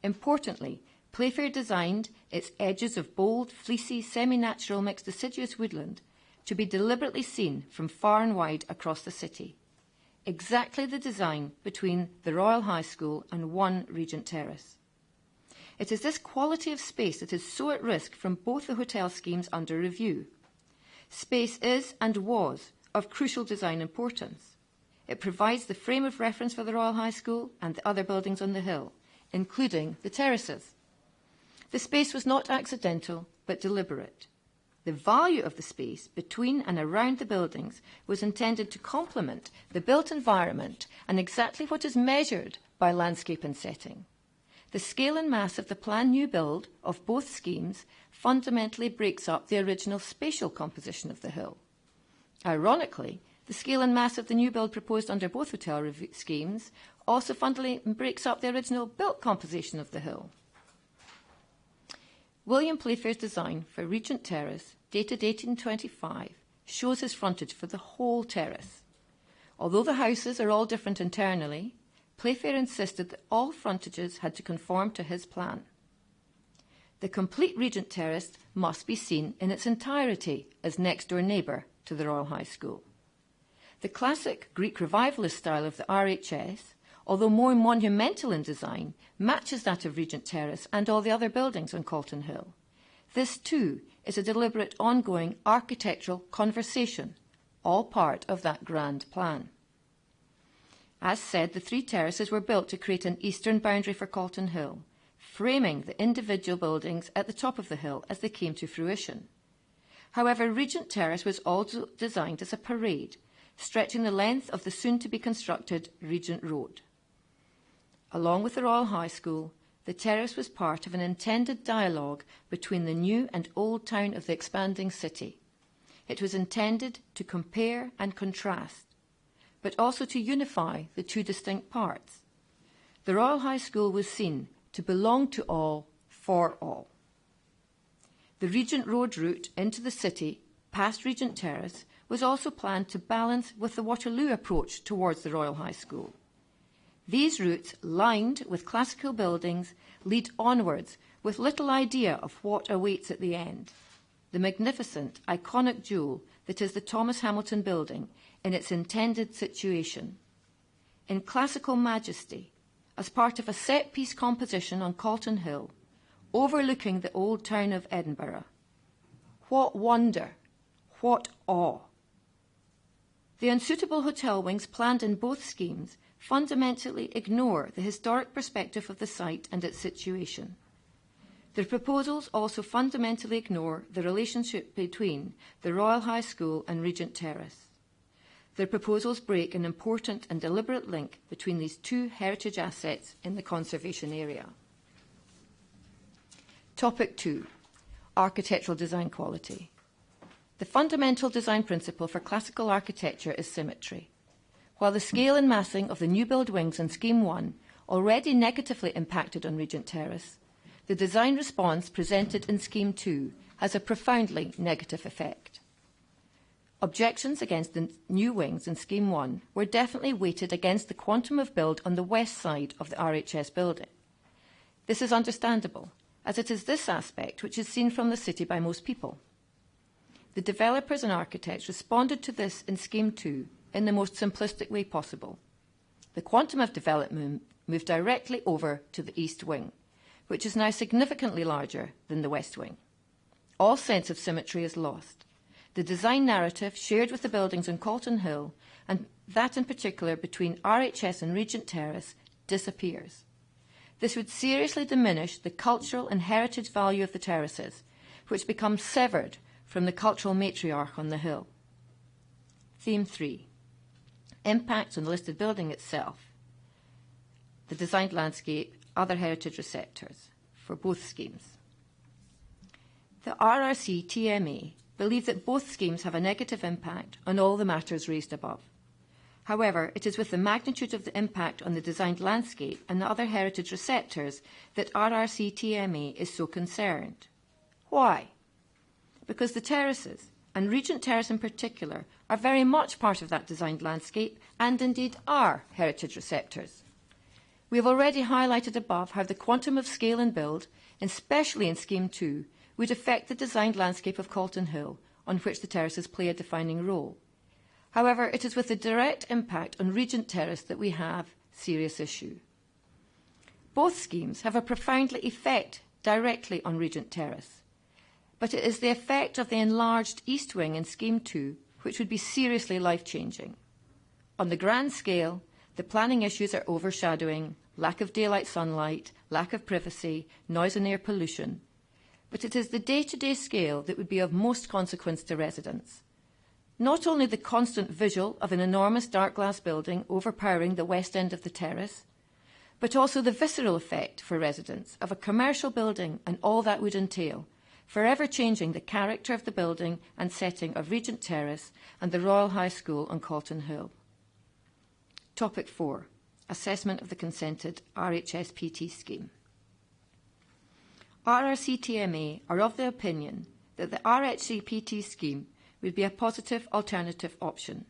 Importantly, Playfair designed its edges of bold, fleecy, semi-natural mixed deciduous woodland to be deliberately seen from far and wide across the city. Exactly the design between the Royal High School and 1 Regent Terrace. It is this quality of space that is so at risk from both the hotel schemes under review. Space is and was of crucial design importance. It provides the frame of reference for the Royal High School and the other buildings on the hill, including the terraces. The space was not accidental, but deliberate. The value of the space between and around the buildings was intended to complement the built environment and exactly what is measured by landscape and setting. The scale and mass of the planned new build of both schemes fundamentally breaks up the original spatial composition of the hill. Ironically, the scale and mass of the new build proposed under both hotel schemes also fundamentally breaks up the original built composition of the hill. William Playfair's design for Regent Terrace, dated 1825, shows his frontage for the whole terrace. Although the houses are all different internally, Playfair insisted that all frontages had to conform to his plan. The complete Regent Terrace must be seen in its entirety as next-door neighbour to the Royal High School. The classic Greek revivalist style of the RHS, although more monumental in design, matches that of Regent Terrace and all the other buildings on Calton Hill. This, too, is a deliberate ongoing architectural conversation, all part of that grand plan. As said, the 3 terraces were built to create an eastern boundary for Calton Hill, framing the individual buildings at the top of the hill as they came to fruition. However, Regent Terrace was also designed as a parade, stretching the length of the soon-to-be-constructed Regent Road. Along with the Royal High School, the terrace was part of an intended dialogue between the new and old town of the expanding city. It was intended to compare and contrast, but also to unify the 2 distinct parts. The Royal High School was seen to belong to all, for all. The Regent Road route into the city, past Regent Terrace, was also planned to balance with the Waterloo approach towards the Royal High School. These routes, lined with classical buildings, lead onwards with little idea of what awaits at the end. The magnificent, iconic jewel that is the Thomas Hamilton building in its intended situation. In classical majesty, as part of a set-piece composition on Calton Hill, overlooking the old town of Edinburgh. What wonder, what awe. The unsuitable hotel wings planned in both schemes fundamentally ignore the historic perspective of the site and its situation. The proposals also fundamentally ignore the relationship between the Royal High School and Regent Terrace. Their proposals break an important and deliberate link between these 2 heritage assets in the conservation area. Topic 2. Architectural design quality. The fundamental design principle for classical architecture is symmetry. While the scale and massing of the new build wings in Scheme 1 already negatively impacted on Regent Terrace, the design response presented in Scheme 2 has a profoundly negative effect. Objections against the new wings in Scheme 1 were definitely weighted against the quantum of build on the west side of the RHS building. This is understandable, as it is this aspect which is seen from the city by most people. The developers and architects responded to this in Scheme 2 in the most simplistic way possible. The quantum of development moved directly over to the east wing, which is now significantly larger than the west wing. All sense of symmetry is lost. The design narrative shared with the buildings in Calton Hill, and that in particular between RHS and Regent Terrace, disappears. This would seriously diminish the cultural and heritage value of the terraces, which become severed from the cultural matriarch on the hill. Theme 3. Impact on the listed building itself. The designed landscape, other heritage receptors, for both schemes. The RRC TMA believe that both schemes have a negative impact on all the matters raised above. However, it is with the magnitude of the impact on the designed landscape and the other heritage receptors that RRC TMA is so concerned. Why? Because the terraces, and Regent Terrace in particular, are very much part of that designed landscape and indeed are heritage receptors. We have already highlighted above how the quantum of scale and build, especially in Scheme 2, would affect the designed landscape of Calton Hill, on which the terraces play a defining role. However, it is with the direct impact on Regent Terrace that we have serious issue. Both schemes have a profoundly effect directly on Regent Terrace, but it is the effect of the enlarged east wing in Scheme 2 which would be seriously life-changing. On the grand scale, the planning issues are overshadowing lack of daylight sunlight, lack of privacy, noise and air pollution. But it is the day-to-day scale that would be of most consequence to residents. Not only the constant visual of an enormous dark glass building overpowering the west end of the terrace, but also the visceral effect for residents of a commercial building and all that would entail, forever changing the character of the building and setting of Regent Terrace and the Royal High School on Calton Hill. Topic 4. Assessment of the consented RHSPT scheme. RRCTMA are of the opinion that the RHCPT scheme would be a positive alternative option.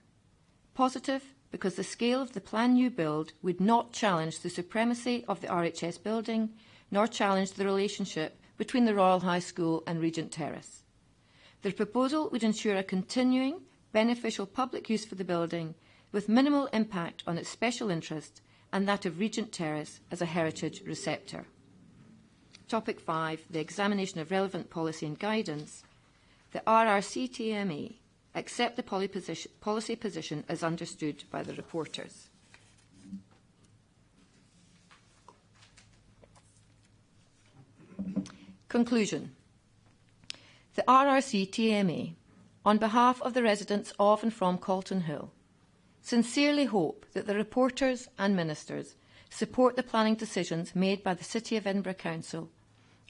Positive because the scale of the planned new build would not challenge the supremacy of the RHS building, nor challenge the relationship between the Royal High School and Regent Terrace. The proposal would ensure a continuing, beneficial public use for the building with minimal impact on its special interest and that of Regent Terrace as a heritage receptor. Topic 5, the examination of relevant policy and guidance. The RRCTMA accept the policy position as understood by the reporters. Conclusion. The RRCTMA, on behalf of the residents of and from Calton Hill, sincerely hope that the reporters and ministers support the planning decisions made by the City of Edinburgh Council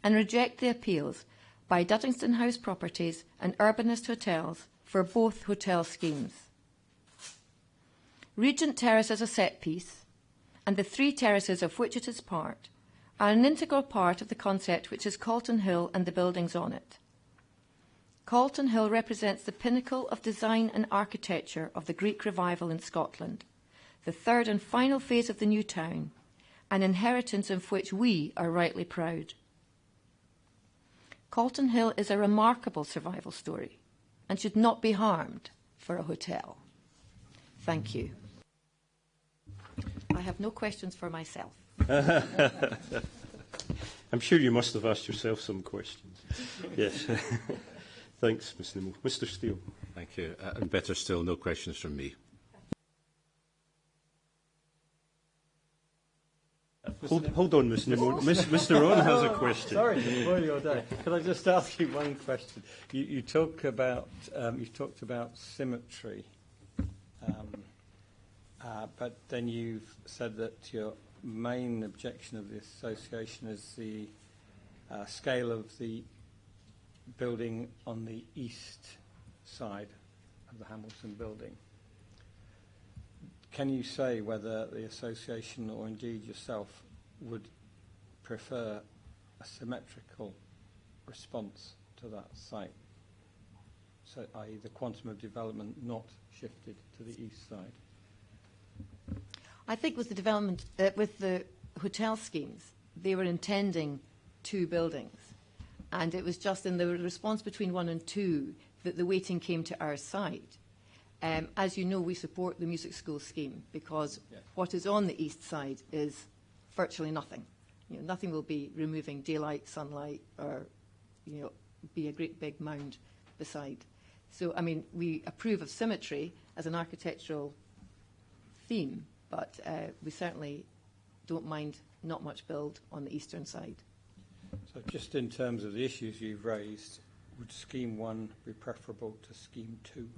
and reject the appeals by Duddingston House Properties and Urbanist Hotels for both hotel schemes. Regent Terrace as a set piece, and the three terraces of which it is part, are an integral part of the concept which is Calton Hill and the buildings on it. Calton Hill represents the pinnacle of design and architecture of the Greek revival in Scotland, the third and final phase of the new town, an inheritance of which we are rightly proud. Calton Hill is a remarkable survival story and should not be harmed for a hotel. Thank you. I have no questions for myself. I'm sure you must have asked yourself some questions. Yes. Thanks, Ms. Nimmo. Mr. Steele. Thank you. And better still, no questions from me. Hold on, Ms. Nimmo. Mr. Ron has a question. Sorry to spoil your day. Can I just ask you one question? You talked about symmetry, but then you've said that your main objection of the association is the scale of the building on the east side of the Hamilton building. Can you say whether the association or indeed yourself would prefer a symmetrical response to that site. So, i.e. the quantum of development not shifted to the east side. I think with the development, with the hotel schemes, they were intending 2 buildings. And it was just in the response between 1 and 2 that the weighting came to our side. As you know, we support the music school scheme because what is on the east side is virtually nothing. Nothing will be removing daylight, sunlight, or be a great big mound beside. So, I mean, we approve of symmetry as an architectural theme, but we certainly don't mind not much build on the eastern side. So just in terms of the issues you've raised, would Scheme 1 be preferable to Scheme 2?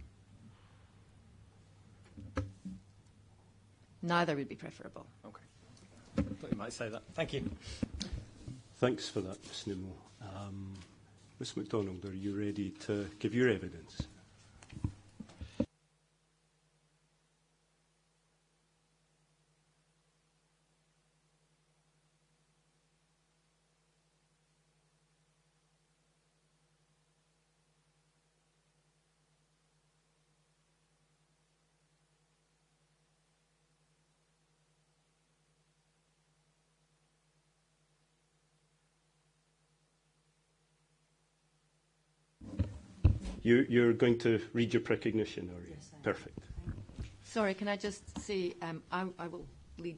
Neither would be preferable. Okay. I thought you might say that. Thank you. Thanks for that, Ms Nimmo. Ms MacDonald, are you ready to give your evidence? You're going to read your precognition, are you? Yes, perfect. Sorry, can I just say I will lead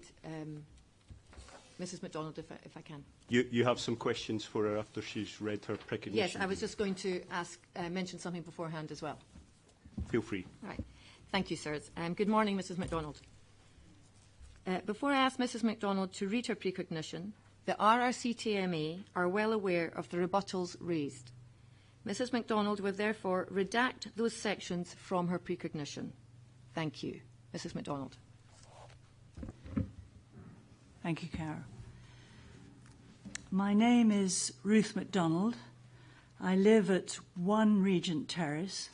Mrs MacDonald if I can. You have some questions for her after she's read her precognition? Yes, I was just going to mention something beforehand as well. Feel free. Right. Thank you, sirs. Good morning, Mrs MacDonald. Before I ask Mrs MacDonald to read her precognition, the RRCTMA are well aware of the rebuttals raised. Mrs MacDonald will therefore redact those sections from her precognition. Thank you. Mrs MacDonald. Thank you, Cara. My name is Ruth MacDonald. I live at 1 Regent Terrace,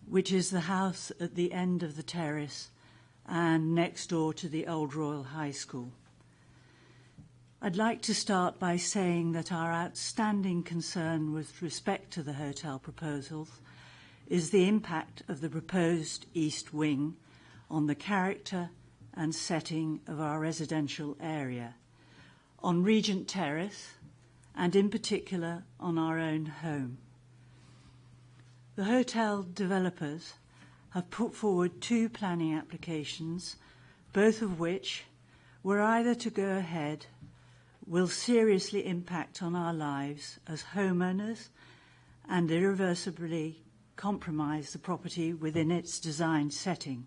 which is the house at the end of the terrace and next door to the Old Royal High School. I'd like to start by saying that our outstanding concern with respect to the hotel proposals is the impact of the proposed East Wing on the character and setting of our residential area, on Regent Terrace, and in particular on our own home. The hotel developers have put forward 2 planning applications, both of which were either to go ahead will seriously impact on our lives as homeowners and irreversibly compromise the property within its design setting.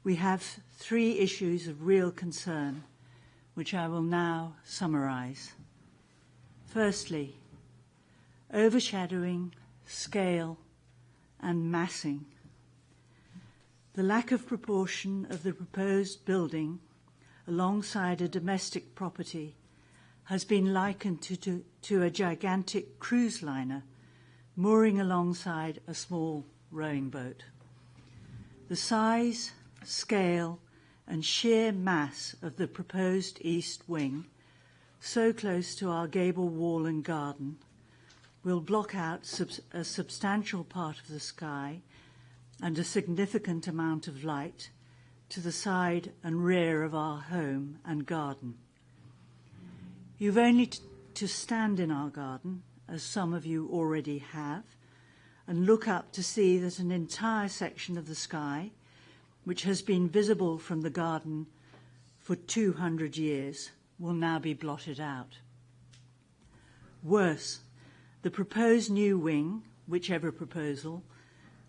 We have 3 issues of real concern, which I will now summarise. Firstly, overshadowing, scale and massing. The lack of proportion of the proposed building alongside a domestic property has been likened to a gigantic cruise liner mooring alongside a small rowing boat. The size, scale and sheer mass of the proposed east wing, so close to our gable wall and garden, will block out a substantial part of the sky and a significant amount of light to the side and rear of our home and garden. You've only to stand in our garden, as some of you already have, and look up to see that an entire section of the sky, which has been visible from the garden for 200 years, will now be blotted out. Worse, the proposed new wing, whichever proposal,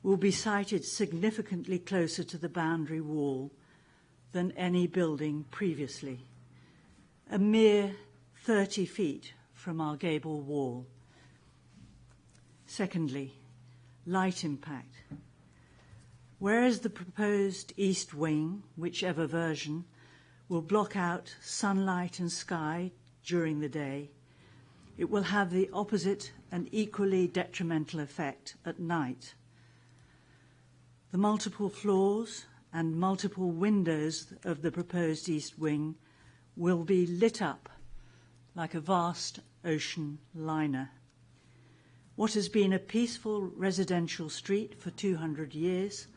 will be sited significantly closer to the boundary wall than any building previously, a mere 30 feet from our gable wall. Secondly, light impact. Whereas the proposed east wing, whichever version, will block out sunlight and sky during the day, it will have the opposite and equally detrimental effect at night. The multiple floors and multiple windows of the proposed east wing will be lit up like a vast ocean liner. What has been a peaceful residential street for 200 years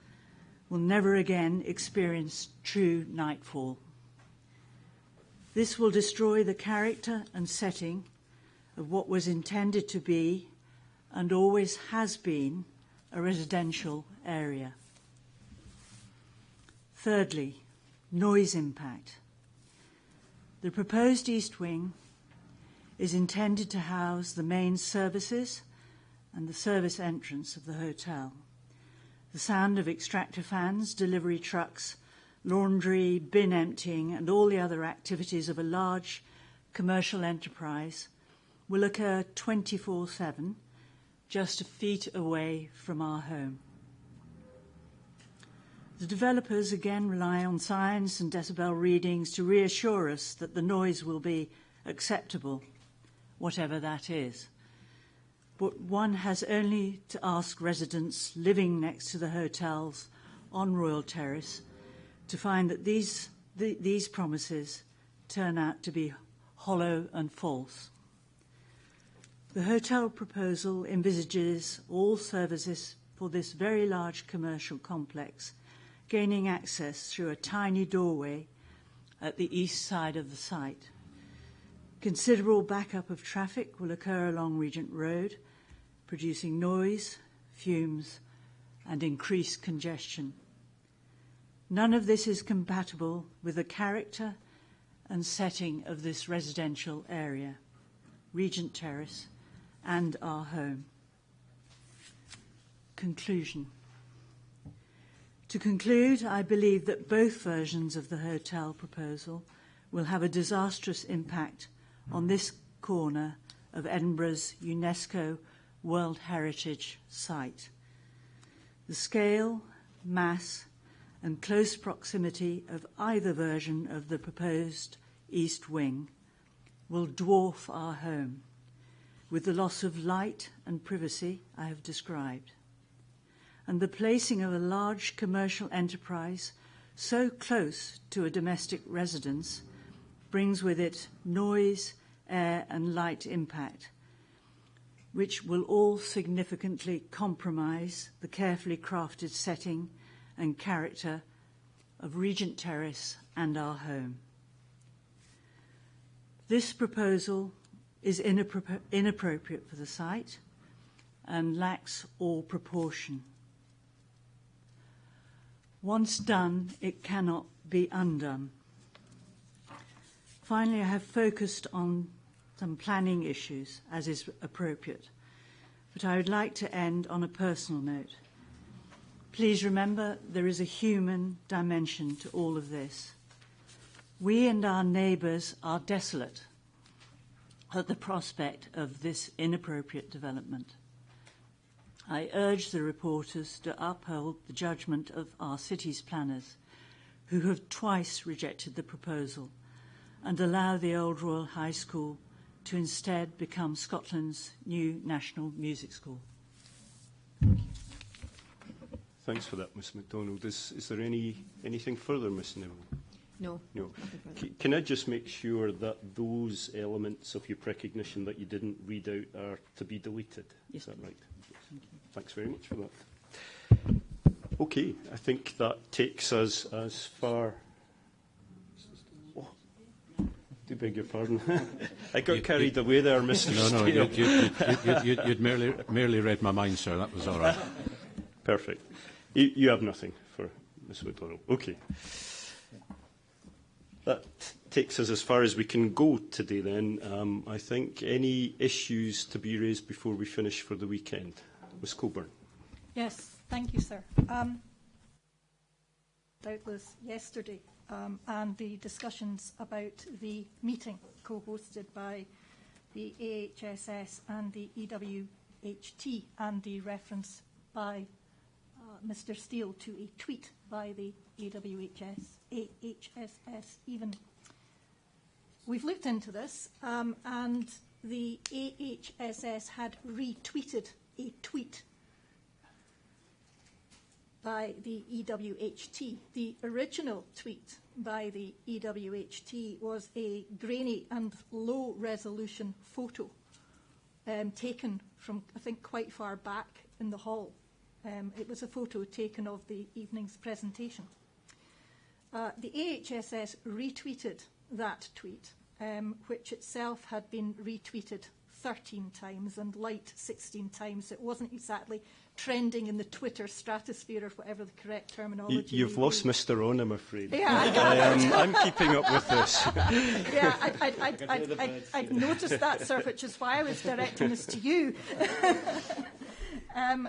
will never again experience true nightfall. This will destroy the character and setting of what was intended to be, and always has been, a residential area. Thirdly, noise impact. The proposed east wing is intended to house the main services and the service entrance of the hotel. The sound of extractor fans, delivery trucks, laundry, bin emptying, and all the other activities of a large commercial enterprise will occur 24/7, just a feet away from our home. The developers again rely on science and decibel readings to reassure us that the noise will be acceptable, whatever that is. But one has only to ask residents living next to the hotels on Royal Terrace to find that these promises turn out to be hollow and false. The hotel proposal envisages all services for this very large commercial complex gaining access through a tiny doorway at the east side of the site. Considerable backup of traffic will occur along Regent Road, producing noise, fumes, and increased congestion. None of this is compatible with the character and setting of this residential area, Regent Terrace, and our home. Conclusion. To conclude, I believe that both versions of the hotel proposal will have a disastrous impact on this corner of Edinburgh's UNESCO World Heritage Site. The scale, mass, and close proximity of either version of the proposed East Wing will dwarf our home, with the loss of light and privacy I have described, and the placing of a large commercial enterprise so close to a domestic residence brings with it noise, air, and light impact, which will all significantly compromise the carefully crafted setting and character of Regent Terrace and our home. This proposal is inappropriate for the site and lacks all proportion. Once done, it cannot be undone. Finally, I have focused on some planning issues, as is appropriate, but I would like to end on a personal note. Please remember there is a human dimension to all of this. We and our neighbours are desolate at the prospect of this inappropriate development. I urge the reporters to uphold the judgment of our city's planners, who have twice rejected the proposal, and allow the Old Royal High School to instead become Scotland's new national music school. Thanks for that, Ms MacDonald. Is there anything further, Ms Neville? No. No. Can I just make sure that those elements of your recognition that you didn't read out are to be deleted? Yes. Is that right? Thanks very much for that. Okay, I think that takes us as far... Oh, do beg your pardon. I got carried away there, Mr. No, you'd merely read my mind, sir. That was all right. Perfect. You have nothing for Ms MacDonald. Okay. That takes us as far as we can go today then. I think any issues to be raised before we finish for the weekend? Ms Coburn. Yes, thank you, sir. That was yesterday, and the discussions about the meeting co-hosted by the AHSS and the EWHT, and the reference by Mr Steele to a tweet by the AHSS even. We've looked into this, and the AHSS had retweeted a tweet by the EWHT. The original tweet by the EWHT was a grainy and low-resolution photo taken from, I think, quite far back in the hall. It was a photo taken of the evening's presentation. The AHSS retweeted that tweet, which itself had been retweeted 13 times and liked 16 times. It wasn't exactly trending in the Twitter stratosphere, or whatever the correct terminology. You've lost Mr. On, I'm afraid. Yeah, I'm keeping up with this. Yeah, I'd noticed that, sir, which is why I was directing this to you.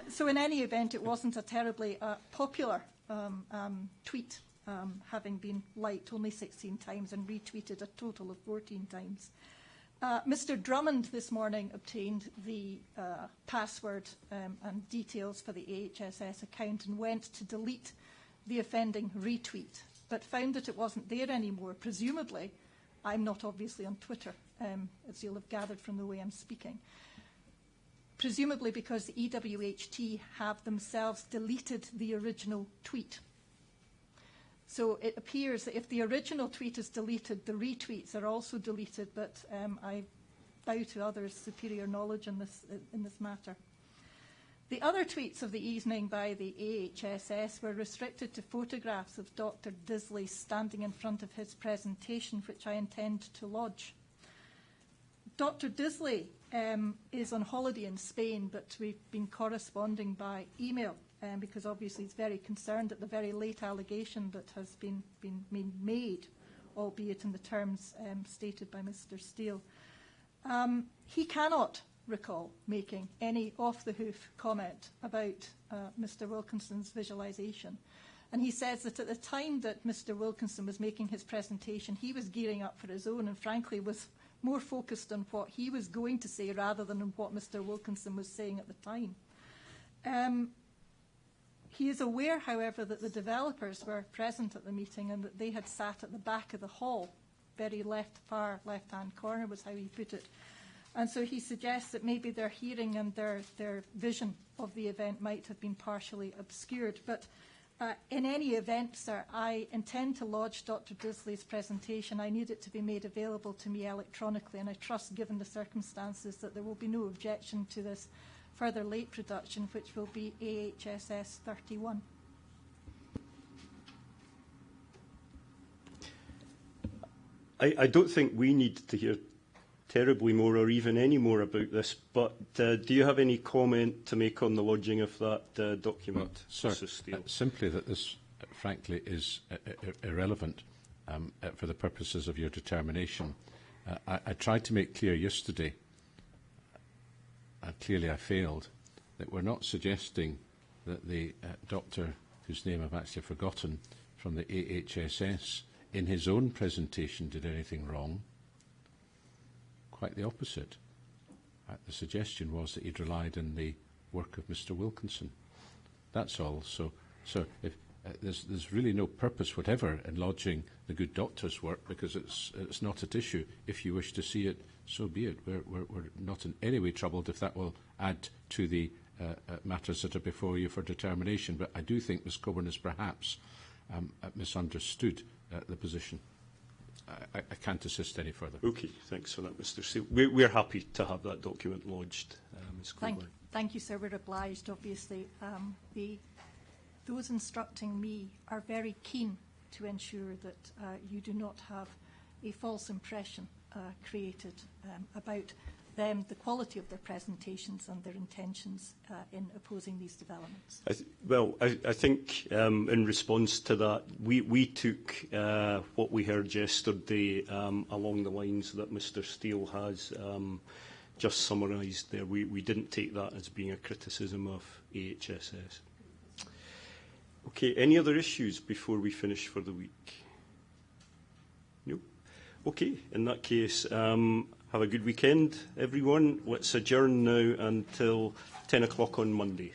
So in any event, it wasn't a terribly popular tweet, having been liked only 16 times and retweeted a total of 14 times. Mr. Drummond this morning obtained the password and details for the AHSS account and went to delete the offending retweet, but found that it wasn't there anymore. Presumably, I'm not obviously on Twitter, as you'll have gathered from the way I'm speaking. Presumably because the EWHT have themselves deleted the original tweet. So it appears that if the original tweet is deleted, the retweets are also deleted, but I bow to others' superior knowledge in this matter. The other tweets of the evening by the AHSS were restricted to photographs of Dr. Disley standing in front of his presentation, which I intend to lodge. Dr. Disley is on holiday in Spain, but we've been corresponding by email because obviously he's very concerned at the very late allegation that has been made, albeit in the terms stated by Mr. Steele. He cannot recall making any off-the-hoof comment about Mr. Wilkinson's visualisation. And he says that at the time that Mr. Wilkinson was making his presentation, he was gearing up for his own and frankly was more focused on what he was going to say rather than on what Mr. Wilkinson was saying at the time. He is aware, however, that the developers were present at the meeting and that they had sat at the back of the hall, very far left-hand corner was how he put it. And so he suggests that maybe their hearing and their vision of the event might have been partially obscured. But in any event, sir, I intend to lodge Dr. Disley's presentation. I need it to be made available to me electronically, and I trust, given the circumstances, that there will be no objection to this further late production, which will be AHSS 31. I don't think we need to hear terribly more or even any more about this, but do you have any comment to make on the lodging of that document, Sir, Mr. Steele? Simply that this, frankly, is irrelevant for the purposes of your determination. I tried to make clear yesterday, clearly I failed, that we're not suggesting that the doctor, whose name I've actually forgotten, from the AHSS, in his own presentation did anything wrong. Quite the opposite. The suggestion was that he'd relied on the work of Mr. Wilkinson. That's all. So if, there's really no purpose whatever in lodging the good doctor's work because it's not at issue. If you wish to see it, so be it. We're not in any way troubled if that will add to the matters that are before you for determination. But I do think Ms. Coburn has perhaps misunderstood the position. I can't assist any further. Okay, thanks for that, Mr. Steele. We're happy to have that document lodged, Ms. Coburn. Thank you, sir. We're obliged, obviously. Those instructing me are very keen to ensure that you do not have a false impression created about them, the quality of their presentations and their intentions in opposing these developments. I think in response to that, we took what we heard yesterday along the lines that Mr. Steele has just summarised there. We didn't take that as being a criticism of AHSS. Okay, any other issues before we finish for the week? No? Okay, in that case, have a good weekend, everyone. Let's adjourn now until 10 o'clock on Monday.